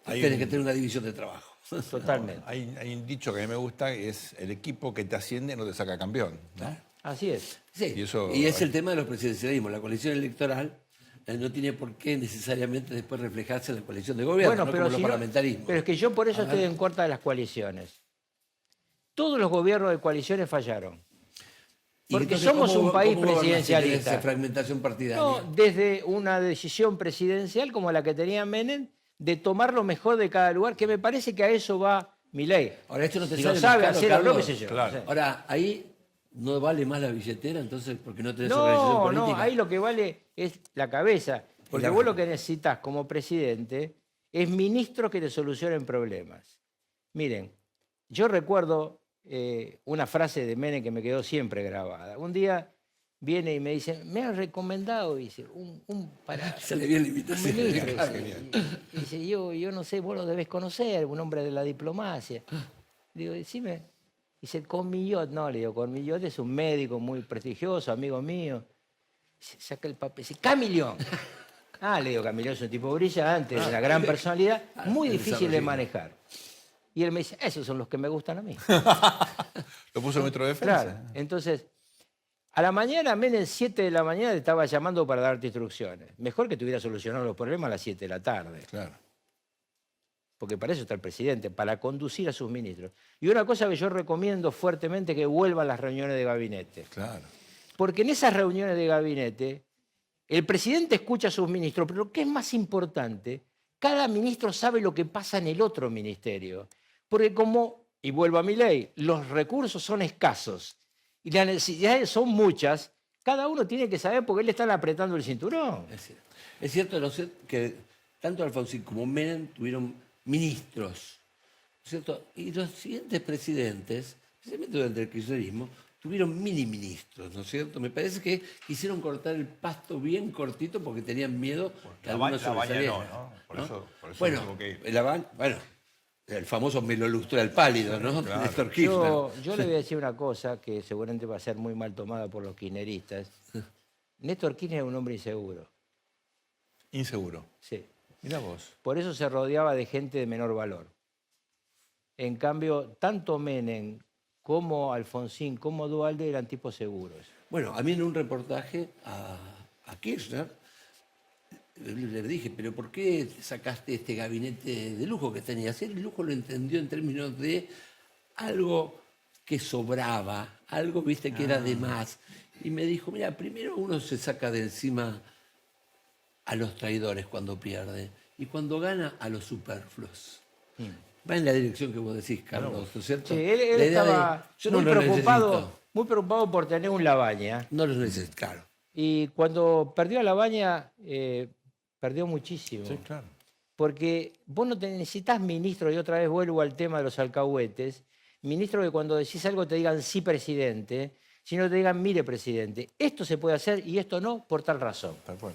Tienes que tener una división de trabajo. Totalmente. Hay un dicho que a mí me gusta, que es el equipo que te asciende no te saca campeón. ¿no? Así es. Sí, Y y, eso- es el tema de los presidencialismos. La coalición electoral no tiene por qué necesariamente después reflejarse en la coalición de gobierno, ¿no? Como los si no- parlamentarismos. pero es que yo por eso estoy en contra de las coaliciones. Todos los gobiernos de coaliciones fallaron. Y Porque entonces, somos ¿cómo- un país cómo gobernás si tenés presidencialista. esa fragmentación partidaria. No, desde una decisión presidencial como la que tenía Menem, de tomar lo mejor de cada lugar, que me parece que a eso va Milei. Ahora, esto no te Si sale lo sabe más caro, hacer o no, Carlos. qué sé yo. Claro. no sé. Ahora, ahí no vale más la billetera, entonces, porque no tenés organización No, política. no, ahí lo que vale es la cabeza. Porque la- vos lo que necesitas como presidente es ministros que te solucionen problemas. Miren, yo recuerdo una frase de Menem que me quedó siempre grabada. Un día viene y me dice, me han recomendado, dice, para Se le viene la un invitación. ministro. Y dice, yo no sé, vos lo debes conocer, un hombre de la diplomacia. Digo, decime. Dice, Cormillot. No, le digo, Cormillot es un médico muy prestigioso, amigo mío. Dice, saca el papel, dice, Camillón. Le digo, Camillón es un tipo brillante, una gran personalidad, muy difícil de manejar. Y él me dice, esos son los que me gustan a mí. Lo puso en Metro Defensa. Claro. Entonces, a la mañana, Menem, 7 de la mañana, te estaba llamando para darte instrucciones. Mejor que te hubiera solucionado los problemas a las 7 de la tarde. Claro. Porque para eso está el presidente, para conducir a sus ministros. Y una cosa que yo recomiendo fuertemente, que vuelvan las reuniones de gabinete. Claro. Porque en esas reuniones de gabinete, el presidente escucha a sus ministros, pero lo que es más importante, cada ministro sabe lo que pasa en el otro ministerio. Porque como, y vuelvo a mi ley, los recursos son escasos y las necesidades son muchas, cada uno tiene que saber por qué le están apretando el cinturón. Es cierto, ¿no es cierto? Que tanto Alfonsín como Menem tuvieron ministros, ¿no es cierto? Y los siguientes presidentes, especialmente durante el kirchnerismo, tuvieron mini ministros, ¿no es cierto? Me parece que quisieron cortar el pasto bien cortito porque tenían miedo que algunos sobresalieran. Por eso Bueno, tuvo que ir. bueno, el famoso Melolustro el pálido, ¿no? Néstor Kirchner. Yo le voy a decir una cosa que seguramente va a ser muy mal tomada por los kirchneristas. Néstor Kirchner es un hombre inseguro. Inseguro. Sí. Mirá vos. Por eso se rodeaba de gente de menor valor. En cambio, tanto Menem como Alfonsín, como Duhalde eran tipos seguros. Bueno, a mí en un reportaje a Kirchner le dije, pero ¿por qué sacaste este gabinete de lujo que tenías? Y el lujo lo entendió en términos de algo que sobraba, algo, viste, que era de más. Y me dijo, mira, primero uno se saca de encima a los traidores cuando pierde y cuando gana a los superfluos. Va en la dirección que vos decís, Carlos, ¿no es cierto? Sí, él La idea estaba yo muy, no lo preocupado, necesito. muy preocupado por tener un Labaña. No los necesito, claro. Y cuando perdió a Labaña, perdió muchísimo. Sí, claro. Porque vos no te necesitas ministro, y otra vez vuelvo al tema de los alcahuetes, ministro que cuando decís algo te digan sí, presidente, sino te digan mire, presidente, esto se puede hacer y esto no, por tal razón. Tal cual.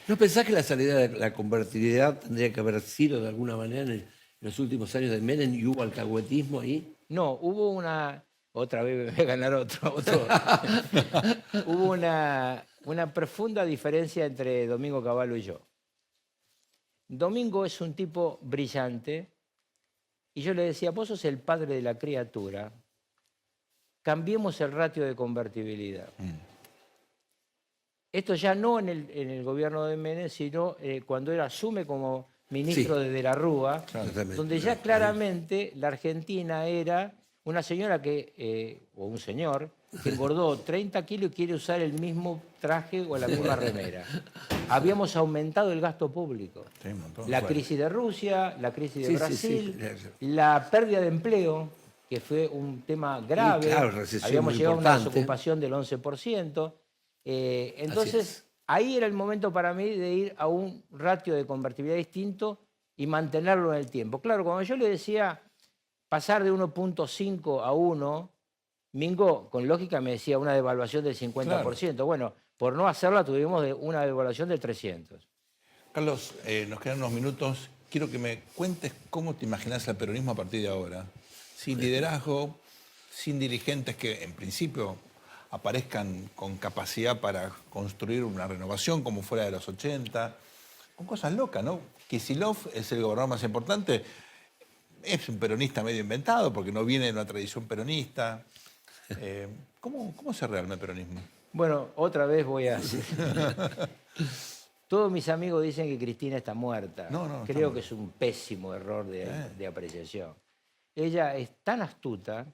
¿No pensás que la salida de la convertibilidad tendría que haber sido de alguna manera en los últimos años de Menem y hubo alcahuetismo ahí? No, hubo una... Otra vez me voy a ganar otro. Hubo una profunda diferencia entre Domingo Cavallo y yo. Domingo es un tipo brillante y yo le decía, vos sos el padre de la criatura, cambiemos el ratio de convertibilidad. Esto ya no en el gobierno de Menem, sino cuando él asume como ministro de la Rúa, donde ya claramente la Argentina era una señora o un señor que engordó 30 kilos y quiere usar el mismo traje o la misma remera. Habíamos aumentado el gasto público. Sí, un montón. La Bueno. crisis de Rusia, la crisis de Sí, Brasil, sí. la pérdida de empleo, que fue un tema grave. Y claro, recesión Habíamos muy llegado a una importante. desocupación del 11%. Entonces, es. ahí era el momento para mí de ir a un ratio de convertibilidad distinto y mantenerlo en el tiempo. Claro, cuando yo le decía pasar de 1.5 a 1, Mingo, con lógica, me decía una devaluación del 50%. Claro. Bueno, por no hacerla tuvimos una devaluación del 300%. Carlos, nos quedan unos minutos. Quiero que me cuentes cómo te imaginas el peronismo a partir de ahora. Sin liderazgo, sin dirigentes que en principio aparezcan con capacidad para construir una renovación como fuera de los 80, con cosas locas, ¿no? Kicillof es el gobernador más importante, es un peronista medio inventado porque no viene de una tradición peronista. ¿Cómo se realma el peronismo? Bueno, otra vez voy a decir. Todos mis amigos dicen que Cristina está muerta. No, está Creo muerta. que es un pésimo error de apreciación. Ella es tan astuta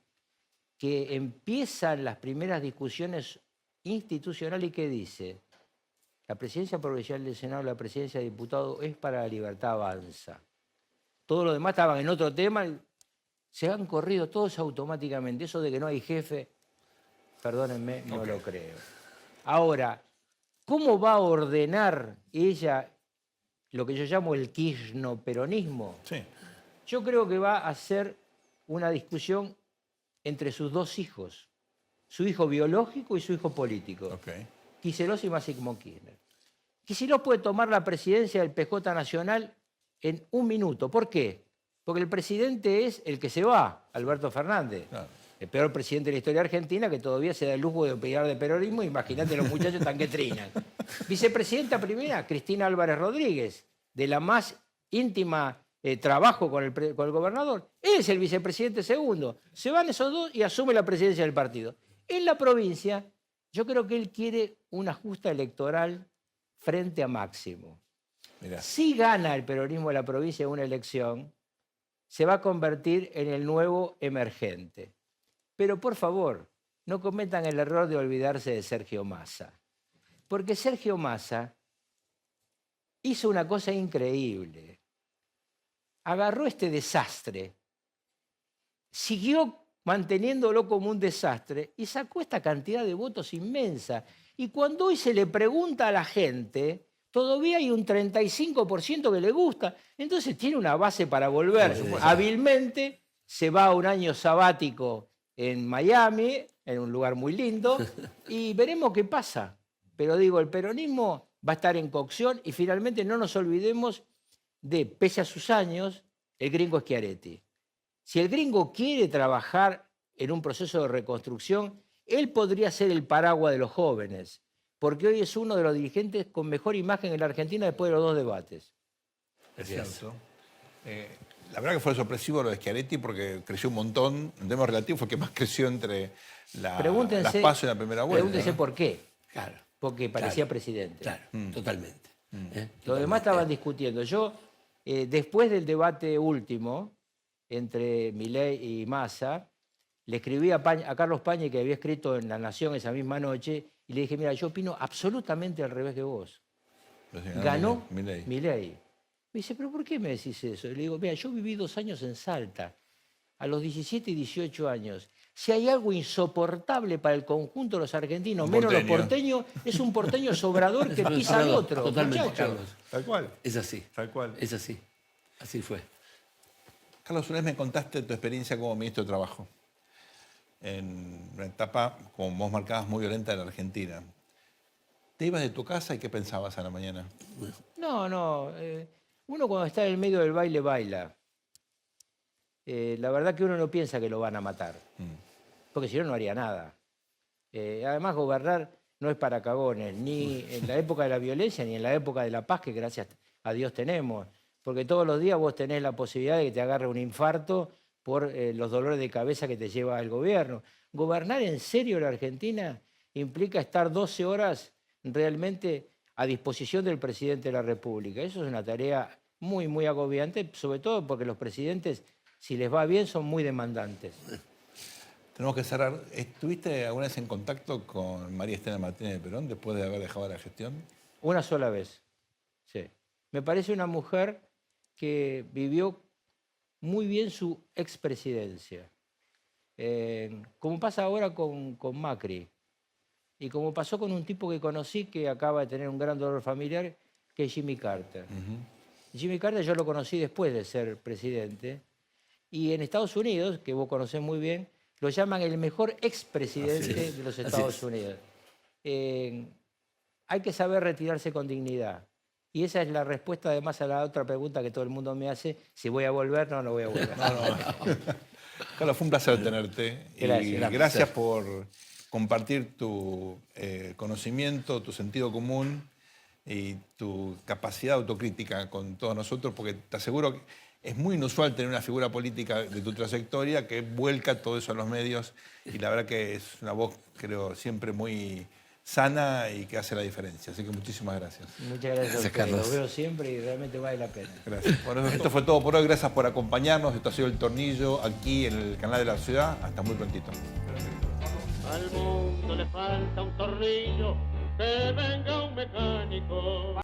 que empiezan las primeras discusiones institucionales y que dice, la presidencia provincial del Senado, la presidencia de diputados es para la libertad avanza. Todo lo demás estaban en otro tema, se han corrido todos automáticamente. Eso de que no hay jefe, perdónenme, no lo creo. Ahora, ¿cómo va a ordenar ella lo que yo llamo el kirchnoperonismo? Sí. Yo creo que va a ser una discusión entre sus dos hijos, su hijo biológico y su hijo político, Okay. Kicillof y Máximo Kirchner. Kicillof puede tomar la presidencia del PJ Nacional en un minuto. ¿Por qué? Porque el presidente es el que se va, Alberto Fernández. Claro. El peor presidente de la historia argentina que todavía se da el lujo de opinar de peronismo. Imagínate los muchachos tan que trinan. Vicepresidenta primera, Cristina Álvarez Rodríguez, de la más íntima trabajo con el gobernador. Él es el vicepresidente segundo. Se van esos dos y asume la presidencia del partido. En la provincia, yo creo que él quiere una justa electoral frente a Máximo. Mirá. Si gana el peronismo de la provincia en una elección, se va a convertir en el nuevo emergente. Pero por favor, no cometan el error de olvidarse de Sergio Massa. Porque Sergio Massa hizo una cosa increíble. Agarró este desastre, siguió manteniéndolo como un desastre y sacó esta cantidad de votos inmensa. Y cuando hoy se le pregunta a la gente, todavía hay un 35% que le gusta. Entonces tiene una base para volver. Hábilmente se va a un año sabático en Miami, en un lugar muy lindo, y veremos qué pasa. Pero digo, el peronismo va a estar en cocción y finalmente no nos olvidemos de, pese a sus años, el gringo Schiaretti. Si el gringo quiere trabajar en un proceso de reconstrucción, él podría ser el paraguas de los jóvenes, porque hoy es uno de los dirigentes con mejor imagen en la Argentina después de los dos debates. Es cierto. La verdad que fue sorpresivo lo de Schiaretti porque creció un montón. En términos relativos fue el que más creció entre las PASO y la primera vuelta. Pregúntense ¿no? por qué. Claro. Porque parecía presidente. Claro, totalmente. Los demás estaban discutiendo. Yo, después del debate último entre Milei y Massa, le escribí a Carlos Pañi, que había escrito en La Nación esa misma noche, y le dije, mira, yo opino absolutamente al revés que vos. Ganó Milei. Me dice, ¿pero por qué me decís eso? Y le digo, mira, yo viví 2 años en Salta, a los 17 y 18 años. Si hay algo insoportable para el conjunto de los argentinos, menos los porteños, es un porteño sobrador que pisa al otro. Totalmente, muchacho. Carlos. Tal cual. Es así. Tal cual. Es así. Así fue. Carlos, una vez me contaste tu experiencia como ministro de Trabajo en una etapa, como vos marcabas, muy violenta en la Argentina. ¿Te ibas de tu casa y qué pensabas a la mañana? No. Uno cuando está en el medio del baile, baila. La verdad que uno no piensa que lo van a matar, porque si no, no haría nada. Además, gobernar no es para cagones, ni en la época de la violencia, ni en la época de la paz, que gracias a Dios tenemos. Porque todos los días vos tenés la posibilidad de que te agarre un infarto por los dolores de cabeza que te lleva el gobierno. Gobernar en serio la Argentina implica estar 12 horas realmente a disposición del presidente de la República. Eso es una tarea muy, muy agobiante, sobre todo porque los presidentes, si les va bien, son muy demandantes. Tenemos que cerrar. ¿Estuviste alguna vez en contacto con María Estela Martínez de Perón después de haber dejado la gestión? Una sola vez, sí. Me parece una mujer que vivió muy bien su expresidencia. Como pasa ahora con Macri. Y como pasó con un tipo que conocí que acaba de tener un gran dolor familiar, que es Jimmy Carter. Jimmy Carter yo lo conocí después de ser presidente. Y en Estados Unidos, que vos conocés muy bien, lo llaman el mejor expresidente de los Estados Unidos. Hay que saber retirarse con dignidad. Y esa es la respuesta además a la otra pregunta que todo el mundo me hace, si voy a volver, no voy a volver. Carlos, fue un placer tenerte. Gracias. Y gracias por compartir tu conocimiento, tu sentido común y tu capacidad autocrítica con todos nosotros, porque te aseguro que es muy inusual tener una figura política de tu trayectoria que vuelca todo eso a los medios y la verdad que es una voz, creo, siempre muy sana y que hace la diferencia. Así que muchísimas gracias. Muchas gracias a ustedes. Carlos. Lo veo siempre y realmente vale la pena. Gracias. Bueno, esto fue todo por hoy. Gracias por acompañarnos. Esto ha sido El Tornillo aquí en el canal de la ciudad. Hasta muy prontito. Al mundo le falta un tornillo, que venga un mecánico.